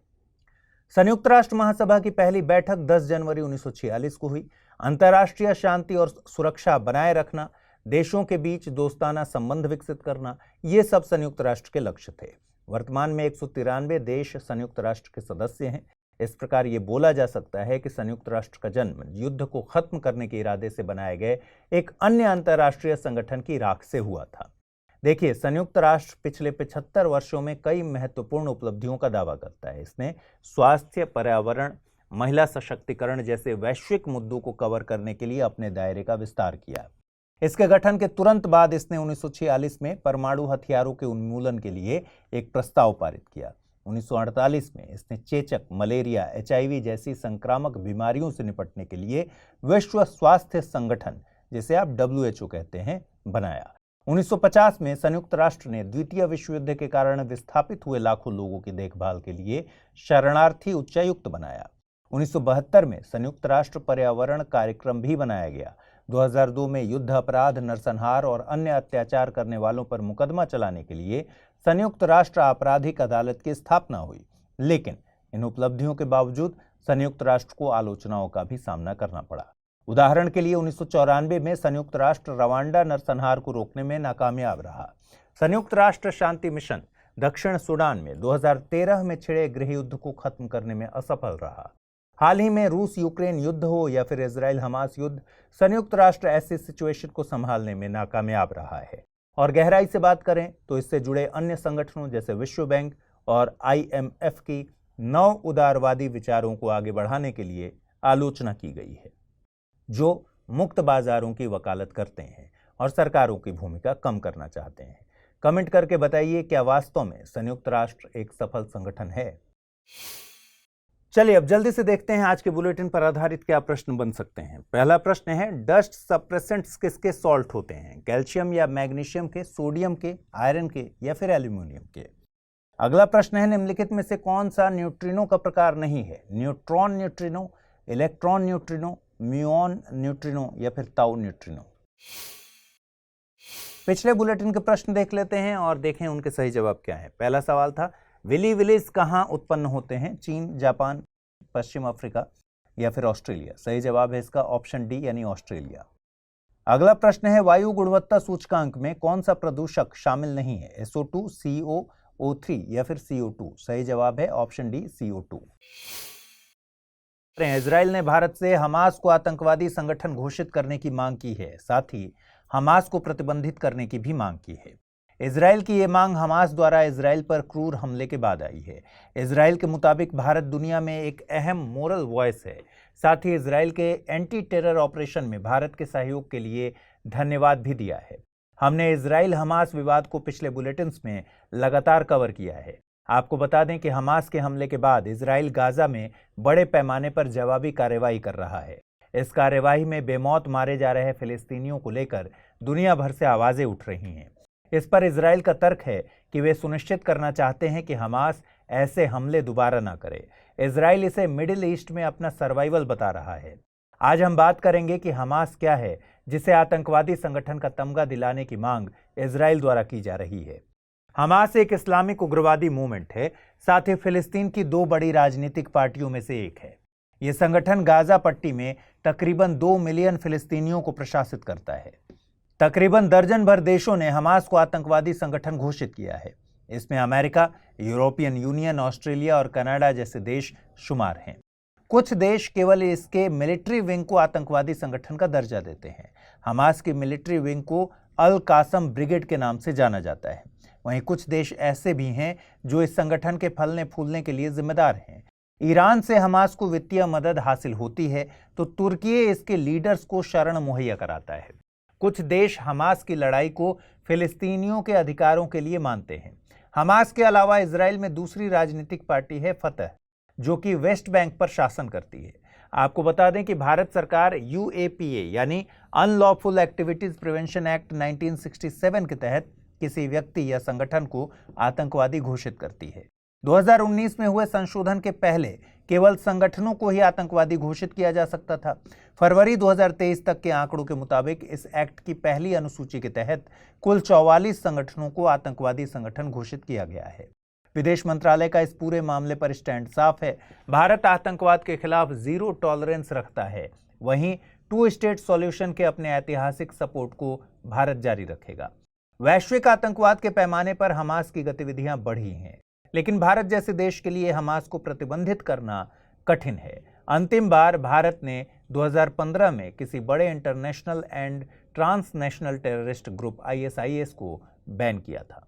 संयुक्त राष्ट्र महासभा की पहली बैठक 10 जनवरी 1946 को हुई। अंतर्राष्ट्रीय शांति और सुरक्षा बनाए रखना, देशों के बीच दोस्ताना संबंध विकसित करना, ये सब संयुक्त राष्ट्र के लक्ष्य थे। वर्तमान में 193 देश संयुक्त राष्ट्र के सदस्य हैं। इस प्रकार ये बोला जा सकता है कि संयुक्त राष्ट्र का जन्म युद्ध को खत्म करने के इरादे से बनाए गए एक अन्य अंतर्राष्ट्रीय संगठन की राख से हुआ था। देखिए, संयुक्त राष्ट्र पिछले 75 वर्षों में कई महत्वपूर्ण उपलब्धियों का दावा करता है। इसने स्वास्थ्य, पर्यावरण, महिला सशक्तिकरण जैसे वैश्विक मुद्दों को कवर करने के लिए अपने दायरे का विस्तार किया। इसके गठन के तुरंत बाद इसने 1946 में परमाणु हथियारों के उन्मूलन के लिए एक प्रस्ताव पारित किया। 1948 में इसने चेचक, मलेरिया, HIV जैसी संक्रामक बीमारियों से निपटने के लिए विश्व स्वास्थ्य संगठन, जिसे आप WHO कहते हैं, बनाया। 1950 में संयुक्त राष्ट्र ने द्वितीय विश्व युद्ध के कारण विस्थापित हुए लाखों लोगों की देखभाल के लिए शरणार्थी उच्चायुक्त बनाया। 1972 में संयुक्त राष्ट्र पर्यावरण कार्यक्रम भी बनाया गया। 2002 में युद्ध अपराध, नरसंहार और अन्य अत्याचार करने वालों पर मुकदमा चलाने के लिए संयुक्त राष्ट्र आपराधिक अदालत की स्थापना हुई। लेकिन इन उपलब्धियों के बावजूद संयुक्त राष्ट्र को आलोचनाओं का भी सामना करना पड़ा। उदाहरण के लिए 1994 में संयुक्त राष्ट्र रवांडा नरसंहार को रोकने में नाकामयाब रहा। संयुक्त राष्ट्र शांति मिशन दक्षिण सूडान में 2013 में छिड़े गृह युद्ध को खत्म करने में असफल रहा। हाल ही में रूस यूक्रेन युद्ध हो या फिर इजराइल हमास युद्ध, संयुक्त राष्ट्र ऐसी सिचुएशन को संभालने में नाकामयाब रहा है। और गहराई से बात करें तो इससे जुड़े अन्य संगठनों जैसे विश्व बैंक और IMF की नौ उदारवादी विचारों को आगे बढ़ाने के लिए आलोचना की गई है, जो मुक्त बाजारों की वकालत करते हैं और सरकारों की भूमिका कम करना चाहते हैं। कमेंट करके बताइए, क्या वास्तव में संयुक्त राष्ट्र एक सफल संगठन है? चलिए अब जल्दी से देखते हैं आज के बुलेटिन पर आधारित क्या प्रश्न बन सकते हैं। पहला प्रश्न है, डस्ट सप्रेसेंट्स किसके सॉल्ट होते हैं? कैल्शियम या मैग्नीशियम के, सोडियम के, आयरन के या फिर एल्यूमिनियम के? अगला प्रश्न है, निम्नलिखित में से कौन सा न्यूट्रिनो का प्रकार नहीं है? Neutron neutrino, electron neutrino, muon neutrino या फिर ताउ न्यूट्रिनो? पिछले बुलेटिन के प्रश्न देख लेते हैं और देखें उनके सही जवाब क्या है। पहला सवाल था, विली विलिस कहाँ उत्पन्न होते हैं? चीन, जापान, पश्चिम अफ्रीका या फिर ऑस्ट्रेलिया? सही जवाब है इसका ऑप्शन डी यानी ऑस्ट्रेलिया। अगला प्रश्न है, वायु गुणवत्ता सूचकांक में कौन सा प्रदूषक शामिल नहीं है? SO2, CO, O3 या फिर CO2? सही जवाब है ऑप्शन डी CO2। इजराइल ने भारत से हमास को आतंकवादी संगठन घोषित करने की मांग की है, साथ ही हमास को प्रतिबंधित करने की भी मांग की है। इजराइल की यह मांग हमास द्वारा इजराइल पर क्रूर हमले के बाद आई है। इजराइल के मुताबिक भारत दुनिया में एक अहम मोरल वॉइस है। साथ ही इजराइल के एंटी टेरर ऑपरेशन में भारत के सहयोग के लिए धन्यवाद भी दिया है। हमने इजराइल हमास विवाद को पिछले बुलेटिन्स में लगातार कवर किया है। आपको बता दें कि हमास के हमले के बाद इजराइल गाजा में बड़े पैमाने पर जवाबी कार्रवाई कर रहा है। इस कार्रवाई में बेमौत मारे जा रहे फिलिस्तीनियों को लेकर दुनिया भर से आवाजें उठ रही हैं। इस पर इजराइल का तर्क है कि वे सुनिश्चित करना चाहते हैं कि हमास ऐसे हमले दोबारा ना करे। इजराइल इसे मिडिल ईस्ट में अपना सर्वाइवल बता रहा है। आज हम बात करेंगे कि हमास क्या है, जिसे आतंकवादी संगठन का तमगा दिलाने की मांग इजराइल द्वारा की जा रही है। हमास एक इस्लामिक उग्रवादी मूवमेंट है, साथ ही फिलिस्तीन की दो बड़ी राजनीतिक पार्टियों में से एक है। यह संगठन गाजा पट्टी में तकरीबन 2 मिलियन फिलिस्तीनियों को प्रशासित करता है। तकरीबन दर्जन भर देशों ने हमास को आतंकवादी संगठन घोषित किया है। इसमें अमेरिका, यूरोपियन यूनियन, ऑस्ट्रेलिया और कनाडा जैसे देश शुमार हैं। कुछ देश केवल इसके मिलिट्री विंग को आतंकवादी संगठन का दर्जा देते हैं। हमास की मिलिट्री विंग को अल कासम ब्रिगेड के नाम से जाना जाता है। वहीं कुछ देश ऐसे भी हैं जो इस संगठन के फलने फूलने के लिए जिम्मेदार हैं। ईरान से हमास को वित्तीय मदद हासिल होती है तो तुर्की इसके लीडर्स को शरण मुहैया कराता है। कुछ देश हमास की लड़ाई को फिलिस्तीनियों के अधिकारों के लिए मानते हैं। हमास के अलावा इजराइल में दूसरी राजनीतिक पार्टी है फतह, जो कि वेस्ट बैंक पर शासन करती है। आपको बता दें कि भारत सरकार UAPA यानी अनलॉफुल एक्टिविटीज प्रिवेंशन एक्ट 1967 के तहत किसी व्यक्ति या संगठन को आतंकवादी घोषित करती है। 2019 में हुए संशोधन के पहले केवल संगठनों को ही आतंकवादी घोषित किया जा सकता था। फरवरी 2023 तक के आंकड़ों के मुताबिक इस एक्ट की पहली अनुसूची के तहत कुल 44 संगठनों को आतंकवादी संगठन घोषित किया गया है। विदेश मंत्रालय का इस पूरे मामले पर स्टैंड साफ है। भारत आतंकवाद के खिलाफ जीरो टॉलरेंस रखता है। वहीं 2 स्टेट सॉल्यूशन के अपने ऐतिहासिक सपोर्ट को भारत जारी रखेगा। वैश्विक आतंकवाद के पैमाने पर हमास की गतिविधियां बढ़ी हैं, लेकिन भारत जैसे देश के लिए हमास को प्रतिबंधित करना कठिन है। अंतिम बार भारत ने 2015 में किसी बड़े international and transnational terrorist group ISIS को बैन किया था।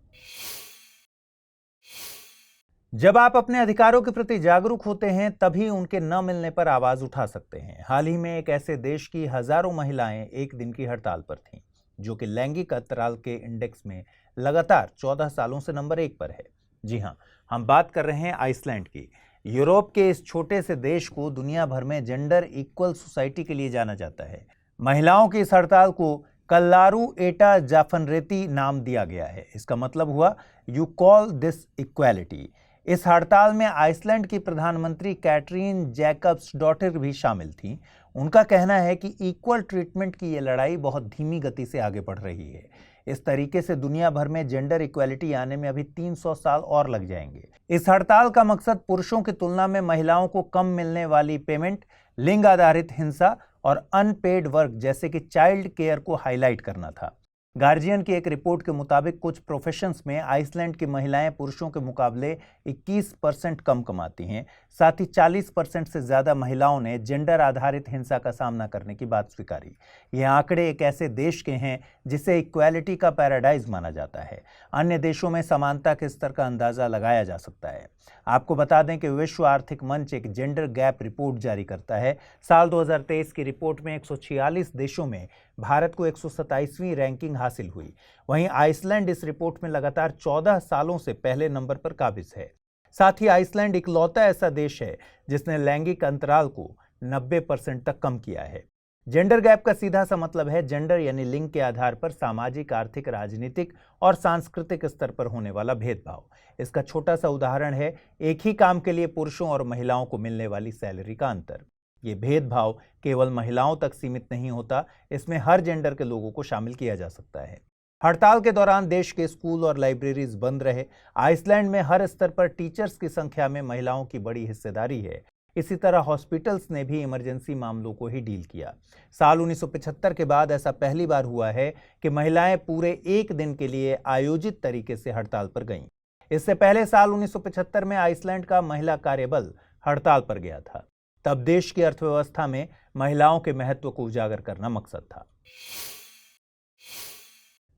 जब आप अपने अधिकारों के प्रति जागरूक होते हैं तभी उनके न मिलने पर आवाज उठा सकते हैं। हाल ही में एक ऐसे देश की हजारों महिलाएं एक दिन की हड़ताल पर थीं, जो कि लैंगिक अंतराल के इंडेक्स में लगातार 14 सालों से नंबर 1 पर है। जी हां, हम बात कर रहे हैं आइसलैंड की। यूरोप के इस छोटे से देश को दुनिया भर में जेंडर इक्वल सोसाइटी के लिए जाना जाता है। महिलाओं की इस हड़ताल को कल्लारू एटा जाफनरेती नाम दिया गया है। इसका मतलब हुआ यू कॉल दिस इक्वालिटी। इस हड़ताल में आइसलैंड की प्रधानमंत्री कैटरीन जैकब्सडॉटर भी शामिल थीं। उनका कहना है कि इक्वल ट्रीटमेंट की ये लड़ाई बहुत धीमी गति से आगे बढ़ रही है। इस तरीके से दुनिया भर में जेंडर इक्वालिटी आने में अभी 300 साल और लग जाएंगे। इस हड़ताल का मकसद पुरुषों की तुलना में महिलाओं को कम मिलने वाली पेमेंट, लिंग आधारित हिंसा और अनपेड वर्क जैसे कि चाइल्ड केयर को हाईलाइट करना था। गार्जियन की एक रिपोर्ट के मुताबिक कुछ प्रोफेशंस में आइसलैंड की महिलाएं पुरुषों के मुकाबले 21% कम कमाती हैं। साथ ही 40% से ज्यादा महिलाओं ने जेंडर आधारित हिंसा का सामना करने की बात स्वीकारी। ये आंकड़े एक ऐसे देश के हैं जिसे इक्वालिटी का पैराडाइज माना जाता है। अन्य देशों में समानता के स्तर का अंदाजा लगाया जा सकता है। आपको बता दें कि विश्व आर्थिक मंच एक जेंडर गैप रिपोर्ट जारी करता है। साल 2023 की रिपोर्ट में 146 देशों में भारत को 127वीं रैंकिंग हासिल हुई। वहीं आइसलैंड इस रिपोर्ट में लगातार 14 सालों से पहले नंबर पर काबिज है। साथ ही आइसलैंड इकलौता ऐसा देश है जिसने लैंगिक अंतराल को 90% तक कम किया है। जेंडर गैप का सीधा सा मतलब है जेंडर यानी लिंग के आधार पर सामाजिक, आर्थिक, राजनीतिक और सांस्कृतिक स्तर पर होने वाला भेदभाव। इसका छोटा सा उदाहरण है एक ही काम के लिए पुरुषों और महिलाओं को मिलने वाली सैलरी का अंतर। ये भेदभाव केवल महिलाओं तक सीमित नहीं होता, इसमें हर जेंडर के लोगों को शामिल किया जा सकता है। हड़ताल के दौरान देश के स्कूल और लाइब्रेरीज बंद रहे। आइसलैंड में हर स्तर पर टीचर्स की संख्या में महिलाओं की बड़ी हिस्सेदारी है। इसी तरह हॉस्पिटल्स ने भी इमरजेंसी मामलों को ही डील किया। साल 1975 के बाद ऐसा पहली बार हुआ है कि महिलाएं पूरे एक दिन के लिए आयोजित तरीके से हड़ताल पर गईं। इससे पहले साल 1975 में आइसलैंड का महिला कार्यबल हड़ताल पर गया था। तब देश की अर्थव्यवस्था में महिलाओं के महत्व को उजागर करना मकसद था।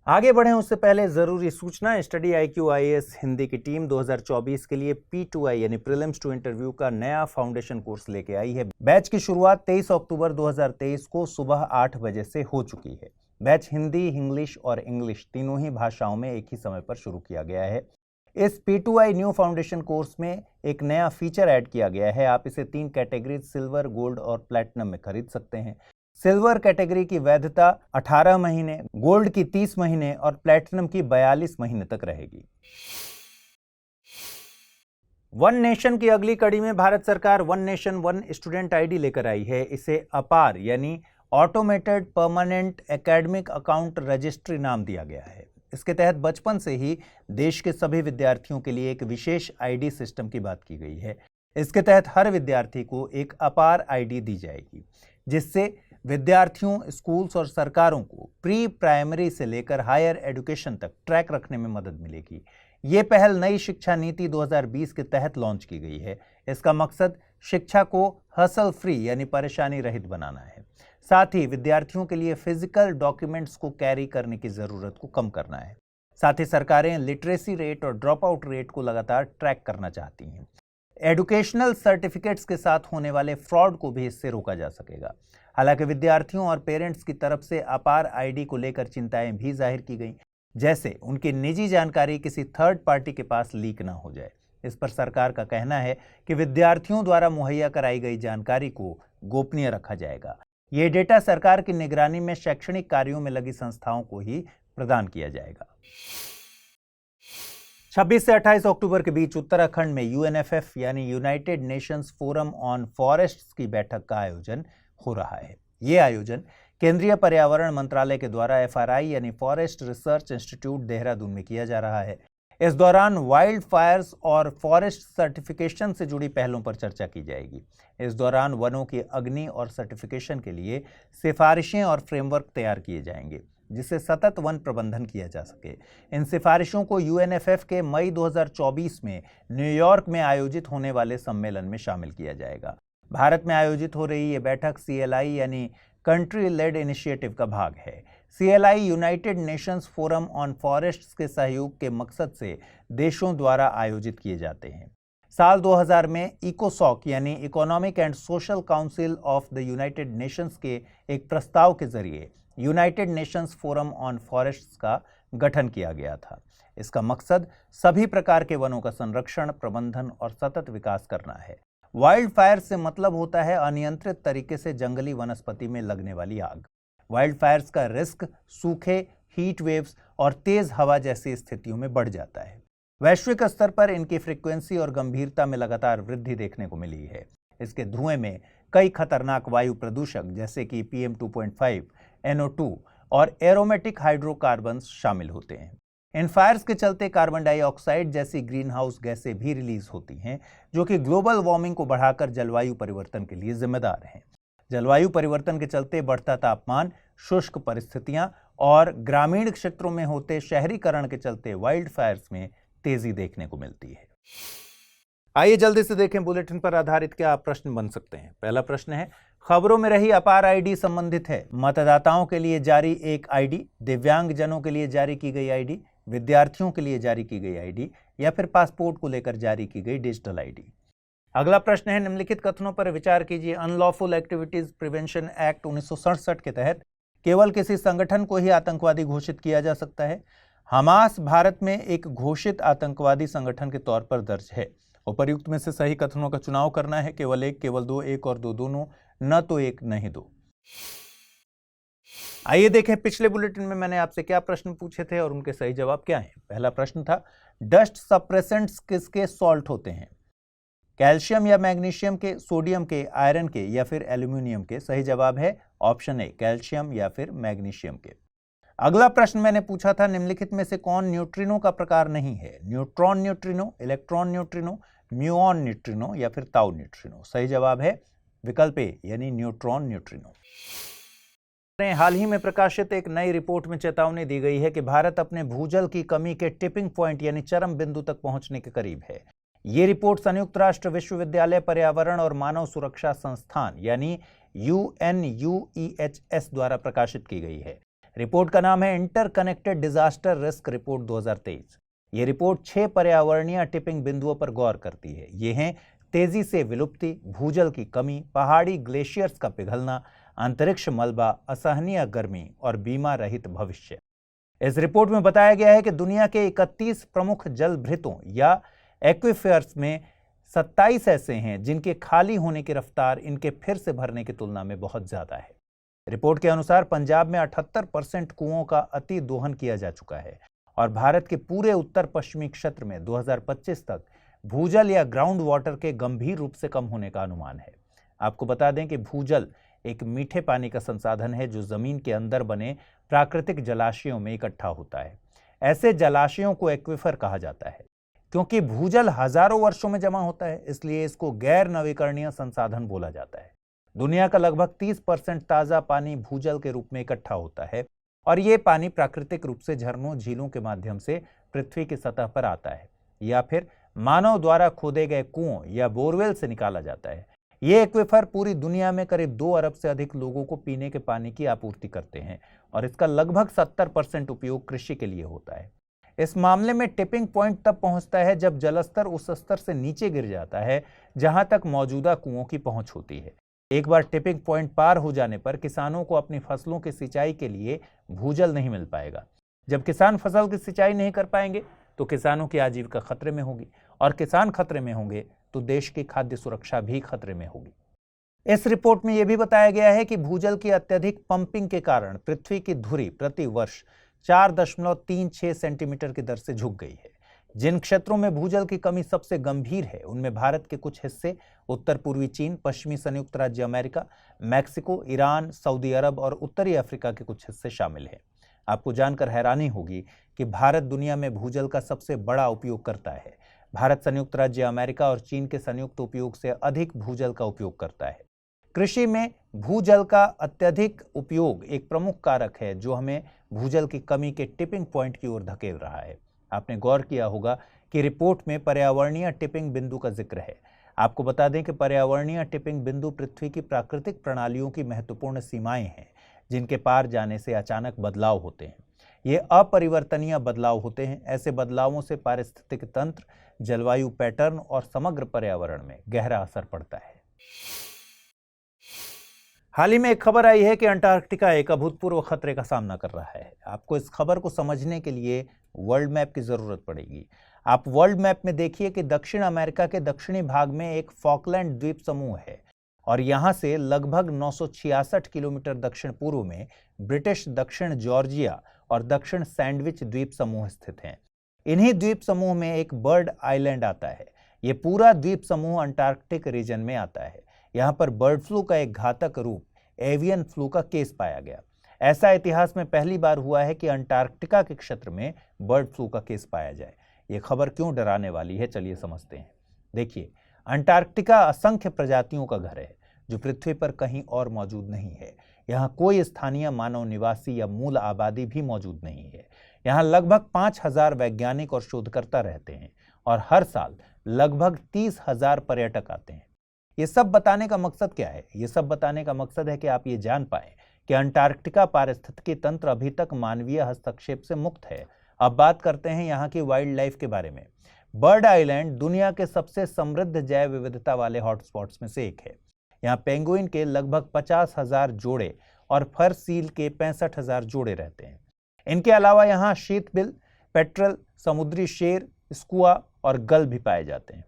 आगे बढ़ें उससे पहले जरूरी सूचना, स्टडी IQ IAS हिंदी की टीम 2024 के लिए P2I यानी प्रीलिम्स टू इंटरव्यू का नया फाउंडेशन कोर्स लेके आई है। बैच की शुरुआत 23 अक्टूबर 2023 को सुबह 8 बजे से हो चुकी है। बैच हिंदी, इंग्लिश और इंग्लिश तीनों ही भाषाओं में एक ही समय पर शुरू किया गया है। इस P2I न्यू फाउंडेशन कोर्स में एक नया फीचर ऐड किया गया है। आप इसे 3 कैटेगरीज सिल्वर, गोल्ड और प्लैटिनम में खरीद सकते हैं। सिल्वर कैटेगरी की वैधता 18 महीने, गोल्ड की 30 महीने और प्लैटिनम की 42 महीने तक रहेगी। वन नेशन की अगली कड़ी में भारत सरकार one nation one student ID लेकर आई है। इसे अपार यानी automated permanent academic account registry नाम दिया गया है। इसके तहत बचपन से ही देश के सभी विद्यार्थियों के लिए एक विशेष ID सिस्टम की बात की गई है। इसके तहत हर विद्यार्थी को एक अपार ID दी जाएगी, जिससे विद्यार्थियों, स्कूल्स और सरकारों को प्री प्राइमरी से लेकर हायर एजुकेशन तक ट्रैक रखने में मदद मिलेगी। ये पहल नई शिक्षा नीति 2020 के तहत लॉन्च की गई है। इसका मकसद शिक्षा को हसल फ्री यानी परेशानी रहित बनाना है। साथ ही विद्यार्थियों के लिए फिजिकल डॉक्यूमेंट्स को कैरी करने की जरूरत को कम करना है। साथ ही सरकारें लिटरेसी रेट और ड्रॉप आउट रेट को लगातार ट्रैक करना चाहती हैं। एजुकेशनल सर्टिफिकेट्स के साथ होने वाले फ्रॉड को भी इससे रोका जा सकेगा। हालांकि विद्यार्थियों और पेरेंट्स की तरफ से अपार ID को लेकर चिंताएं भी जाहिर की गई, जैसे उनकी निजी जानकारी किसी थर्ड पार्टी के पास लीक ना हो जाए। इस पर सरकार का कहना है कि विद्यार्थियों द्वारा मुहैया कराई गई जानकारी को गोपनीय रखा जाएगा। ये डेटा सरकार की निगरानी में शैक्षणिक कार्यों में लगी संस्थाओं को ही प्रदान किया जाएगा। 26 से 28 अक्टूबर के बीच उत्तराखंड में UNFF यानी United Nations forum on forests की बैठक का आयोजन हो रहा है। ये आयोजन केंद्रीय पर्यावरण मंत्रालय के द्वारा FRI यानी फॉरेस्ट रिसर्च इंस्टीट्यूट देहरादून में किया जा रहा है। इस दौरान वाइल्ड फायर्स और फॉरेस्ट सर्टिफिकेशन से जुड़ी पहलों पर चर्चा की जाएगी। इस दौरान वनों की अग्नि और सर्टिफिकेशन के लिए सिफारिशें और फ्रेमवर्क तैयार किए जाएंगे, जिससे सतत वन प्रबंधन किया जा सके। इन सिफारिशों को UNFF के मई 2024 में न्यूयॉर्क में आयोजित होने वाले सम्मेलन में शामिल किया जाएगा। भारत में आयोजित हो रही ये बैठक CLI यानी कंट्री लेड इनिशिएटिव का भाग है। CLI United Nations forum on forests के सहयोग के मकसद से देशों द्वारा आयोजित किए जाते हैं। साल 2000 में इकोसॉक यानी economic and social council of the United Nations के एक प्रस्ताव के जरिए United Nations forum on forests का गठन किया गया था। इसका मकसद सभी प्रकार के वनों का संरक्षण, प्रबंधन और सतत विकास करना है। वाइल्ड फायर से मतलब होता है अनियंत्रित तरीके से जंगली वनस्पति में लगने वाली आग। वाइल्ड फायर्स का रिस्क सूखे, हीट वेव्स और तेज हवा जैसी स्थितियों में बढ़ जाता है। वैश्विक स्तर पर इनकी फ्रीक्वेंसी और गंभीरता में लगातार वृद्धि देखने को मिली है। इसके धुएं में कई खतरनाक वायु प्रदूषक जैसे कि PM 2.5, NO2 और एरोमेटिक हाइड्रोकार्बन्स शामिल होते हैं। इन फायर्स के चलते कार्बन डाइऑक्साइड जैसी ग्रीन हाउस गैसें भी रिलीज होती हैं, जो कि ग्लोबल वार्मिंग को बढ़ाकर जलवायु परिवर्तन के लिए जिम्मेदार हैं। जलवायु परिवर्तन के चलते बढ़ता तापमान, शुष्क परिस्थितियां और ग्रामीण क्षेत्रों में होते शहरीकरण के चलते वाइल्ड फायर्स में तेजी देखने को मिलती है। आइए जल्दी से देखें बुलेटिन पर आधारित क्या प्रश्न बन सकते हैं। पहला प्रश्न है, खबरों में रही अपार ID संबंधित है मतदाताओं के लिए जारी एक ID, दिव्यांगजनों के लिए जारी की गई ID, विद्यार्थियों के लिए जारी की गई ID या फिर पासपोर्ट को लेकर जारी की गई डिजिटल ID। अगला प्रश्न है, निम्नलिखित कथनों पर विचार कीजिए। अनलॉफुल एक्टिविटीज प्रिवेंशन एक्ट 1967 के तहत केवल किसी संगठन को ही आतंकवादी घोषित किया जा सकता है। हमास भारत में एक घोषित आतंकवादी संगठन के तौर पर दर्ज है। उपर्युक्त में से सही कथनों का चुनाव करना है। केवल एक, केवल दो, एक और दो दोनों, न तो एक नहीं दो। आइए देखें पिछले बुलेटिन में मैंने आपसे क्या प्रश्न पूछे थे और उनके सही जवाब क्या हैं। पहला प्रश्न था, डस्ट सप्रेसेंट्स किसके सॉल्ट होते हैं? कैल्शियम या मैग्नीशियम के, सोडियम के, आयरन के या फिर एल्यूमिनियम के? सही जवाब है ऑप्शन ए, कैल्शियम या फिर मैग्नीशियम के। अगला प्रश्न मैंने पूछा था, निम्नलिखित में से कौन न्यूट्रिनो का प्रकार नहीं है? Neutron neutrino, electron neutrino, muon neutrino या फिर ताऊ न्यूट्रिनो? सही जवाब है विकल्प ए यानी न्यूट्रॉन न्यूट्रिनो। हाल ही में प्रकाशित एक नई रिपोर्ट में चेतावनी दी गई है कि भारत अपने भूजल की कमी के टिपिंग पॉइंट यानी चरम बिंदु तक पहुंचने के करीब है। ये रिपोर्ट संयुक्त राष्ट्र विश्वविद्यालय पर्यावरण और मानव सुरक्षा संस्थान यानी UNUEHS द्वारा प्रकाशित की गई है। रिपोर्ट का नाम है इंटरकनेक्टेड डिजास्टर रिस्क रिपोर्ट 2023। ये रिपोर्ट 6 पर्यावरणीय टिपिंग बिंदुओं पर गौर करती है। ये हैं तेजी से विलुप्ति, भूजल की कमी, पहाड़ी ग्लेशियर्स का पिघलना, अंतरिक्ष मलबा, असहनीय गर्मी और बीमा रहित भविष्य। इस रिपोर्ट में बताया गया है कि दुनिया के 31 प्रमुख जल भृतों या एक्विफर्स में 27 ऐसे हैं जिनके खाली होने की रफ्तार इनके फिर से भरने की तुलना में बहुत ज्यादा है। रिपोर्ट के अनुसार पंजाब में 78% कुओं का अति दोहन किया जा चुका है और भारत के पूरे उत्तर पश्चिमी क्षेत्र में 2025 तक भूजल या ग्राउंड वाटर के गंभीर रूप से कम होने का अनुमान है। आपको बता दें कि भूजल एक मीठे पानी का संसाधन है जो जमीन के अंदर बने प्राकृतिक जलाशयों में इकट्ठा होता है। ऐसे जलाशयों को एक्विफर कहा जाता है। क्योंकि भूजल हजारों वर्षों में जमा होता है, इसलिए इसको गैर नवीकरणीय संसाधन बोला जाता है। दुनिया का लगभग 30% ताजा पानी भूजल के रूप में इकट्ठा होता है और ये पानी प्राकृतिक रूप से झरनों, झीलों के माध्यम से पृथ्वी की सतह पर आता है या फिर मानव द्वारा खोदे गए कुओं या बोरवेल से निकाला जाता है। ये एक्विफर पूरी दुनिया में करीब 2 अरब से अधिक लोगों को पीने के पानी की आपूर्ति करते हैं और इसका लगभग 70% उपयोग कृषि के लिए होता है। इस मामले में टिपिंग पॉइंट तब पहुंचता है जब जलस्तर उस स्तर से नीचे गिर जाता है जहां तक मौजूदा कुओं की पहुंच होती है। एक बार टिपिंग पॉइंट पार हो जाने पर किसानों को अपनी फसलों की सिंचाई के लिए भूजल नहीं मिल पाएगा। जब किसान फसल की सिंचाई नहीं कर पाएंगे तो किसानों की आजीविका खतरे में होगी और किसान खतरे में होंगे तो देश की खाद्य सुरक्षा भी खतरे में होगी। इस रिपोर्ट में यह भी बताया गया है कि भूजल की अत्यधिक पंपिंग के कारण पृथ्वी की धुरी प्रति वर्ष 4.36 सेंटीमीटर की दर से झुक गई है। जिन क्षेत्रों में भूजल की कमी सबसे गंभीर है उनमें भारत के कुछ हिस्से, उत्तर पूर्वी चीन, पश्चिमी संयुक्त राज्य अमेरिका, मैक्सिको, ईरान, सऊदी अरब और उत्तरी अफ्रीका के कुछ हिस्से शामिल हैं। आपको जानकर हैरानी होगी कि भारत दुनिया में भूजल का सबसे बड़ा उपयोग करता है। भारत संयुक्त राज्य अमेरिका और चीन के संयुक्त उपयोग से अधिक भूजल का उपयोग करता है। कृषि में भूजल का अत्यधिक उपयोग एक प्रमुख कारक है जो हमें भूजल की कमी के टिपिंग पॉइंट की ओर धकेल रहा है। आपने गौर किया होगा कि रिपोर्ट में पर्यावरणीय टिपिंग बिंदु का जिक्र है। आपको बता दें कि पर्यावरणीय टिपिंग बिंदु पृथ्वी की प्राकृतिक प्रणालियों की महत्वपूर्ण सीमाएं हैं जिनके पार जाने से अचानक बदलाव होते हैं। ये अपरिवर्तनीय बदलाव होते हैं। ऐसे बदलावों से पारिस्थितिक तंत्र, जलवायु पैटर्न और समग्र पर्यावरण में गहरा असर पड़ता है। हाल ही में एक खबर आई है कि अंटार्कटिका एक अभूतपूर्व खतरे का सामना कर रहा है। आपको इस खबर को समझने के लिए वर्ल्ड मैप की जरूरत पड़ेगी। आप वर्ल्ड मैप में देखिए कि दक्षिण अमेरिका के दक्षिणी भाग में एक फॉकलैंड द्वीप समूह है और यहां से लगभग 966 किलोमीटर दक्षिण पूर्व में ब्रिटिश दक्षिण जॉर्जिया और दक्षिण सैंडविच द्वीप समूह स्थित हैं। इन्हीं द्वीप समूह में एक बर्ड आइलैंड आता है। ये पूरा द्वीप समूह अंटार्कटिक रीजन में आता है। यहाँ पर बर्ड फ्लू का एक घातक रूप एवियन फ्लू का केस पाया गया। ऐसा इतिहास में पहली बार हुआ है कि अंटार्कटिका के क्षेत्र में बर्ड फ्लू का केस पाया जाए। ये खबर क्यों डराने वाली है, चलिए समझते हैं। देखिए, अंटार्कटिका असंख्य प्रजातियों का घर है जो पृथ्वी पर कहीं और मौजूद नहीं है। यहाँ कोई स्थानीय मानव निवासी या मूल आबादी भी मौजूद नहीं है। यहाँ लगभग 5000 वैज्ञानिक और शोधकर्ता रहते हैं और हर साल लगभग 30,000 पर्यटक आते हैं। ये सब बताने का मकसद क्या है? ये सब बताने का मकसद है कि आप ये जान पाएं कि अंटार्कटिका पारिस्थितिकी तंत्र अभी तक मानवीय हस्तक्षेप से मुक्त है। अब बात करते हैं यहाँ की वाइल्ड लाइफ के बारे में। बर्ड आइलैंड दुनिया के सबसे समृद्ध जैव विविधता वाले हॉटस्पॉट्स में से एक है। यहाँ पेंगुइन के लगभग 50,000 जोड़े और फर सील के 65,000 जोड़े रहते हैं। इनके अलावा यहाँ शीतबिल, पेट्रल, समुद्री शेर, स्कुआ और गल भी पाए जाते हैं।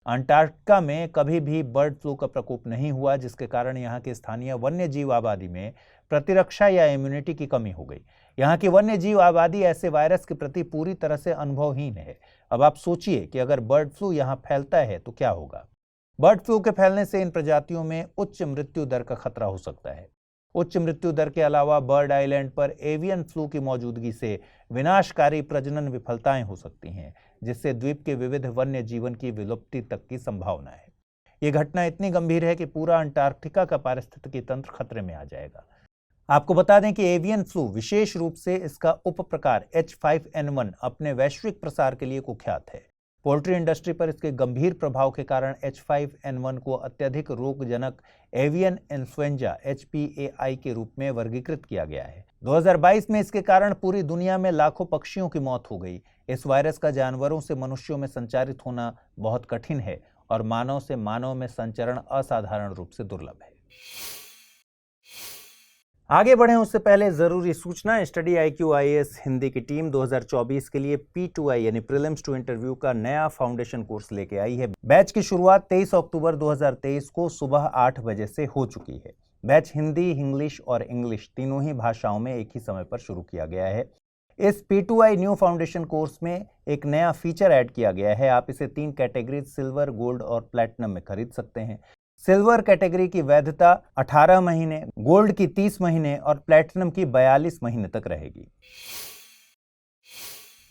अंटार्कटिका में कभी भी बर्ड फ्लू का प्रकोप नहीं हुआ, जिसके कारण यहाँ की स्थानीय वन्य जीव आबादी में प्रतिरक्षा या इम्यूनिटी की कमी हो गई। यहाँ की वन्य जीव आबादी ऐसे वायरस के प्रति पूरी तरह से अनुभवहीन है। अब आप सोचिए कि अगर बर्ड फ्लू यहाँ फैलता है तो क्या होगा। बर्ड फ्लू के फैलने से इन प्रजातियों में उच्च मृत्यु दर का खतरा हो सकता है। उच्च मृत्यु दर के अलावा बर्ड आइलैंड पर एवियन फ्लू की मौजूदगी से विनाशकारी प्रजनन विफलताएं हो सकती हैं, जिससे द्वीप के विविध वन्य जीवन की विलुप्ति तक की संभावना है। ये घटना इतनी गंभीर है कि पूरा अंटार्कटिका का पारिस्थितिकी तंत्र खतरे में आ जाएगा। आपको बता दें कि एवियन फ्लू, विशेष रूप से इसका उपप्रकार H5N1, अपने वैश्विक प्रसार के लिए कुख्यात है। पोल्ट्री इंडस्ट्री पर इसके गंभीर प्रभाव के कारण H5N1 को अत्यधिक रोगजनक एवियन इन्फ्लुएंजा HPAI के रूप में वर्गीकृत किया गया है। 2022 में इसके कारण पूरी दुनिया में लाखों पक्षियों की मौत हो गई। इस वायरस का जानवरों से मनुष्यों में संचारित होना बहुत कठिन है और मानव से मानव में संचरण असाधारण रूप से दुर्लभ है। आगे बढ़ें उससे पहले जरूरी सूचना, स्टडी IQ IAS हिंदी की टीम 2024 के लिए P2I यानी प्रीलिम्स टू इंटरव्यू का नया फाउंडेशन कोर्स लेके आई है। बैच की शुरुआत 23 अक्टूबर 2023 को सुबह 8 बजे से हो चुकी है। बैच हिंदी, इंग्लिश और इंग्लिश तीनों ही भाषाओं में एक ही समय पर शुरू किया गया है। इस P2I न्यू फाउंडेशन कोर्स में एक नया फीचर ऐड किया गया है। आप इसे 3 कैटेगरी सिल्वर, गोल्ड और प्लैटिनम में खरीद सकते हैं। सिल्वर कैटेगरी की वैधता 18 महीने, गोल्ड की 30 महीने और प्लैटिनम की 42 महीने तक रहेगी।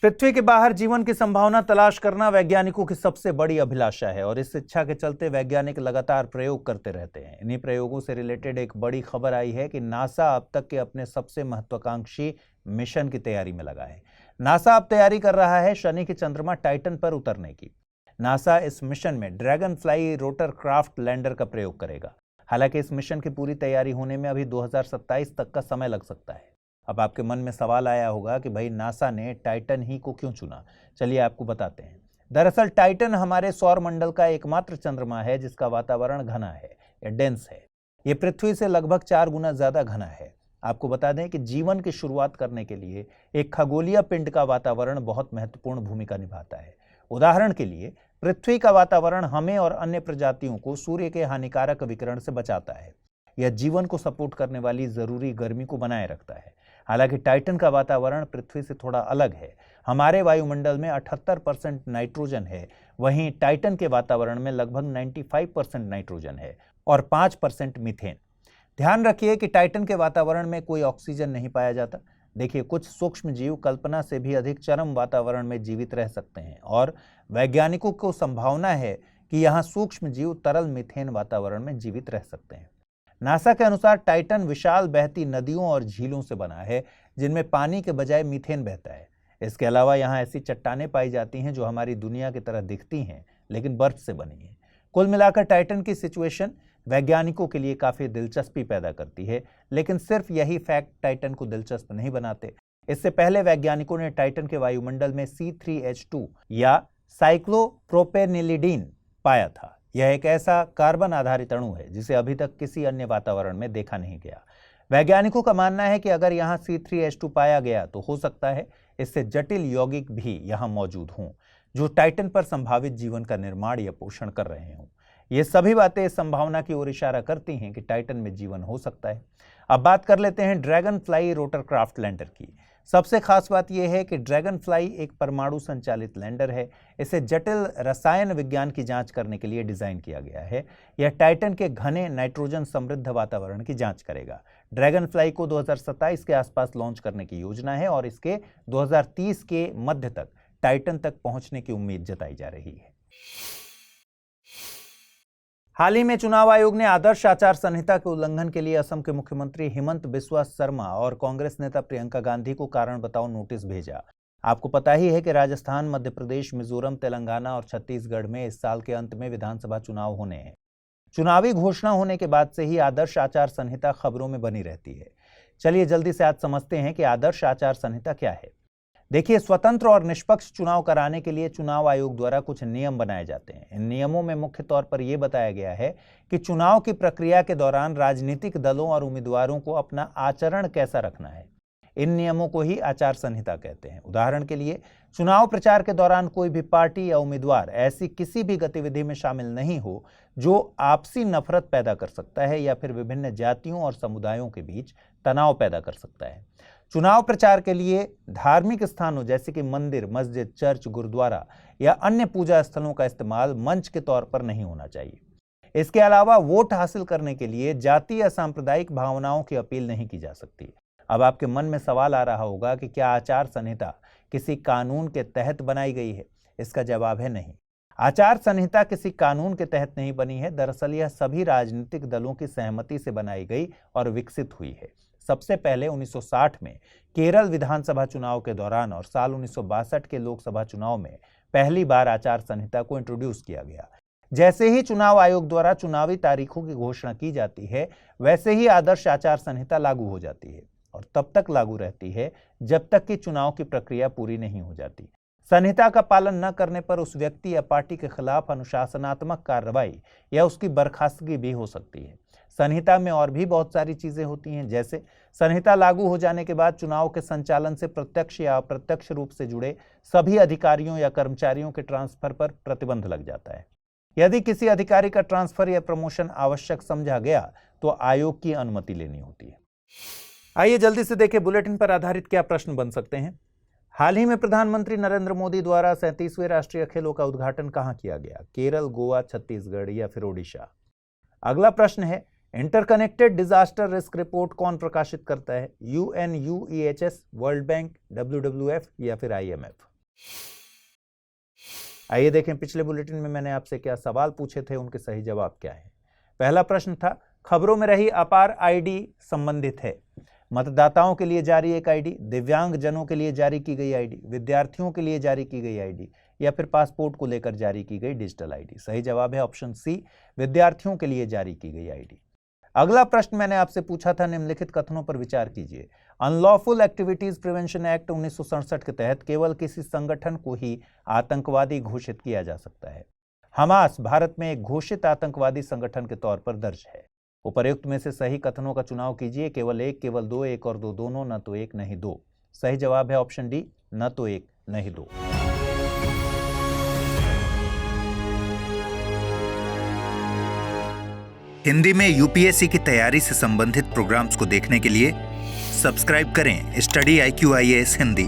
पृथ्वी के बाहर जीवन की संभावना तलाश करना वैज्ञानिकों की सबसे बड़ी अभिलाषा है और इस इच्छा के चलते वैज्ञानिक लगातार प्रयोग करते रहते हैं। इन्हीं प्रयोगों से रिलेटेड एक बड़ी खबर आई है कि नासा अब तक के अपने सबसे महत्वाकांक्षी मिशन की तैयारी में लगा है। नासा अब तैयारी कर रहा है शनि के चंद्रमा टाइटन पर उतरने की। नासा इस मिशन में dragon fly rotor craft lander का प्रयोग करेगा। हालांकि इस मिशन की पूरी तैयारी होने में अभी 2027 तक का समय लग सकता है। अब आपके मन में सवाल आया होगा कि भाई नासा ने टाइटन ही को क्यों चुना। चलिए आपको बताते हैं। दरअसल टाइटन हमारे सौर मंडल का एकमात्र चंद्रमा है जिसका वातावरण घना है या डेंस है। ये पृथ्वी से लगभग 4 गुना ज्यादा घना है। आपको बता दें कि जीवन की शुरुआत करने के लिए एक खगोलीय पिंड का वातावरण बहुत महत्वपूर्ण भूमिका निभाता है। उदाहरण के लिए पृथ्वी का वातावरण हमें और अन्य प्रजातियों को सूर्य के हानिकारक विकिरण से बचाता है। यह जीवन को सपोर्ट करने वाली जरूरी गर्मी को बनाए रखता है। हालांकि टाइटन का वातावरण पृथ्वी से थोड़ा अलग है। हमारे वायुमंडल में 78% नाइट्रोजन है, वहीं टाइटन के वातावरण में लगभग 95% नाइट्रोजन है और 5% मीथेन। ध्यान रखिए कि टाइटन के वातावरण में कोई ऑक्सीजन नहीं पाया जाता। देखिए, कुछ सूक्ष्म जीव कल्पना से भी अधिक चरम वातावरण में जीवित रह सकते हैं और वैज्ञानिकों को संभावना है कि यहाँ सूक्ष्म जीव तरल मीथेन वातावरण में जीवित रह सकते हैं। नासा के अनुसार टाइटन विशाल बहती नदियों और झीलों से बना है जिनमें पानी के बजाय मीथेन बहता है। इसके अलावा यहाँ ऐसी चट्टानें पाई जाती हैं जो हमारी दुनिया की तरह दिखती हैं लेकिन बर्फ से बनी हैं। कुल मिलाकर टाइटन की सिचुएशन वैज्ञानिकों के लिए काफी दिलचस्पी पैदा करती है, लेकिन सिर्फ यही फैक्ट टाइटन को दिलचस्प नहीं बनाते। इससे पहले वैज्ञानिकों ने टाइटन के वायुमंडल में C3H2 या साइक्लोप्रोपेनिलिडीन पाया था। यह एक ऐसा कार्बन आधारित अणु है जिसे अभी तक किसी अन्य वातावरण में देखा नहीं गया। वैज्ञानिकों का मानना है कि अगर यहाँ C3H2 पाया गया तो हो सकता है इससे जटिल यौगिक भी यहाँ मौजूद हों जो टाइटन पर संभावित जीवन का निर्माण या पोषण कर रहे हों। ये सभी बातें इस संभावना की ओर इशारा करती हैं कि टाइटन में जीवन हो सकता है। अब बात कर लेते हैं dragon fly rotor craft lander की। सबसे खास बात यह है कि ड्रैगन फ्लाई एक परमाणु संचालित लैंडर है। इसे जटिल रसायन विज्ञान की जांच करने के लिए डिजाइन किया गया है। यह टाइटन के घने नाइट्रोजन समृद्ध वातावरण की जांच करेगा। ड्रैगन फ्लाई को 2027 के आसपास लॉन्च करने की योजना है और इसके 2030 के मध्य तक टाइटन तक पहुंचने की उम्मीद जताई जा रही है। हाल ही में चुनाव आयोग ने आदर्श आचार संहिता के उल्लंघन के लिए असम के मुख्यमंत्री हिमंत बिस्वा शर्मा और कांग्रेस नेता प्रियंका गांधी को कारण बताओ नोटिस भेजा। आपको पता ही है कि राजस्थान, मध्य प्रदेश, मिजोरम, तेलंगाना और छत्तीसगढ़ में इस साल के अंत में विधानसभा चुनाव होने हैं। चुनावी घोषणा होने के बाद से ही आदर्श आचार संहिता खबरों में बनी रहती है। चलिए जल्दी से आज समझते हैं कि आदर्श आचार संहिता क्या है। देखिए, स्वतंत्र और निष्पक्ष चुनाव कराने के लिए चुनाव आयोग द्वारा कुछ नियम बनाए जाते हैं। इन नियमों में मुख्य तौर पर यह बताया गया है कि चुनाव की प्रक्रिया के दौरान राजनीतिक दलों और उम्मीदवारों को अपना आचरण कैसा रखना है। इन नियमों को ही आचार संहिता कहते हैं। उदाहरण के लिए, चुनाव प्रचार के दौरान कोई भी पार्टी या उम्मीदवार ऐसी किसी भी गतिविधि में शामिल नहीं हो जो आपसी नफरत पैदा कर सकता है या फिर विभिन्न जातियों और समुदायों के बीच तनाव पैदा कर सकता है। चुनाव प्रचार के लिए धार्मिक स्थानों जैसे कि मंदिर, मस्जिद, चर्च, गुरुद्वारा या अन्य पूजा स्थलों का इस्तेमाल मंच के तौर पर नहीं होना चाहिए। इसके अलावा वोट हासिल करने के लिए जातीय या सांप्रदायिक भावनाओं की अपील नहीं की जा सकती। अब आपके मन में सवाल आ रहा होगा कि क्या आचार संहिता किसी कानून के तहत बनाई गई है? इसका जवाब है नहीं। आचार संहिता किसी कानून के तहत नहीं बनी है। दरअसल यह सभी राजनीतिक दलों की सहमति से बनाई गई और विकसित हुई है। सबसे पहले 1960 में केरल विधानसभा चुनाव के दौरान और साल 1962 के लोकसभा चुनाव में पहली बार आचार संहिता को इंट्रोड्यूस किया गया। जैसे ही चुनाव आयोग द्वारा चुनावी तारीखों की घोषणा की जाती है, वैसे ही आदर्श आचार संहिता लागू हो जाती है और तब तक लागू रहती है जब तक कि चुनाव की प्रक्रिया पूरी नहीं हो जाती। संहिता का पालन न करने पर उस व्यक्ति या पार्टी के खिलाफ अनुशासनात्मक कार्रवाई या उसकी बर्खास्तगी भी हो सकती है। संहिता में और भी बहुत सारी चीजें होती हैं, जैसे संहिता लागू हो जाने के बाद चुनाव के संचालन से प्रत्यक्ष या अप्रत्यक्ष रूप से जुड़े सभी अधिकारियों या कर्मचारियों के ट्रांसफर पर प्रतिबंध लग जाता है। यदि किसी अधिकारी का ट्रांसफर या प्रमोशन आवश्यक समझा गया तो आयोग की अनुमति लेनी होती है। आइए जल्दी से देखें बुलेटिन पर आधारित क्या प्रश्न बन सकते हैं। हाल ही में प्रधानमंत्री नरेंद्र मोदी द्वारा 37वें राष्ट्रीय खेलों का उद्घाटन कहां किया गया? केरल, गोवा, छत्तीसगढ़ या फिर ओडिशा? अगला प्रश्न है, इंटरकनेक्टेड डिजास्टर रिस्क रिपोर्ट कौन प्रकाशित करता है? UNUEHS, वर्ल्ड बैंक, WWF या फिर IMF? आइए देखें पिछले बुलेटिन में मैंने आपसे क्या सवाल पूछे थे, उनके सही जवाब क्या है। पहला प्रश्न था, खबरों में रही अपार आईडी संबंधित है? मतदाताओं के लिए जारी एक आईडी, दिव्यांग जनों के लिए जारी की गई आईडी, विद्यार्थियों के लिए जारी की गई आईडी या फिर पासपोर्ट को लेकर जारी की गई डिजिटल आईडी? सही जवाब है ऑप्शन सी, विद्यार्थियों के लिए जारी की गई आईडी। अगला प्रश्न मैंने आपसे पूछा था, निम्नलिखित कथनों पर विचार कीजिए। अनलॉफुल एक्टिविटीज प्रिवेंशन एक्ट 1967 के तहत केवल किसी संगठन को ही आतंकवादी घोषित किया जा सकता है। हमास भारत में एक घोषित आतंकवादी संगठन के तौर पर दर्ज है। उपर्युक्त में से सही कथनों का चुनाव कीजिए। केवल एक, केवल दो, एक और दो दोनों, न तो एक नहीं दो। सही जवाब है ऑप्शन डी, न तो एक नहीं दो। हिंदी में यूपीएससी की तैयारी से संबंधित प्रोग्राम्स को देखने के लिए सब्सक्राइब करें स्टडी IQ IAS हिंदी।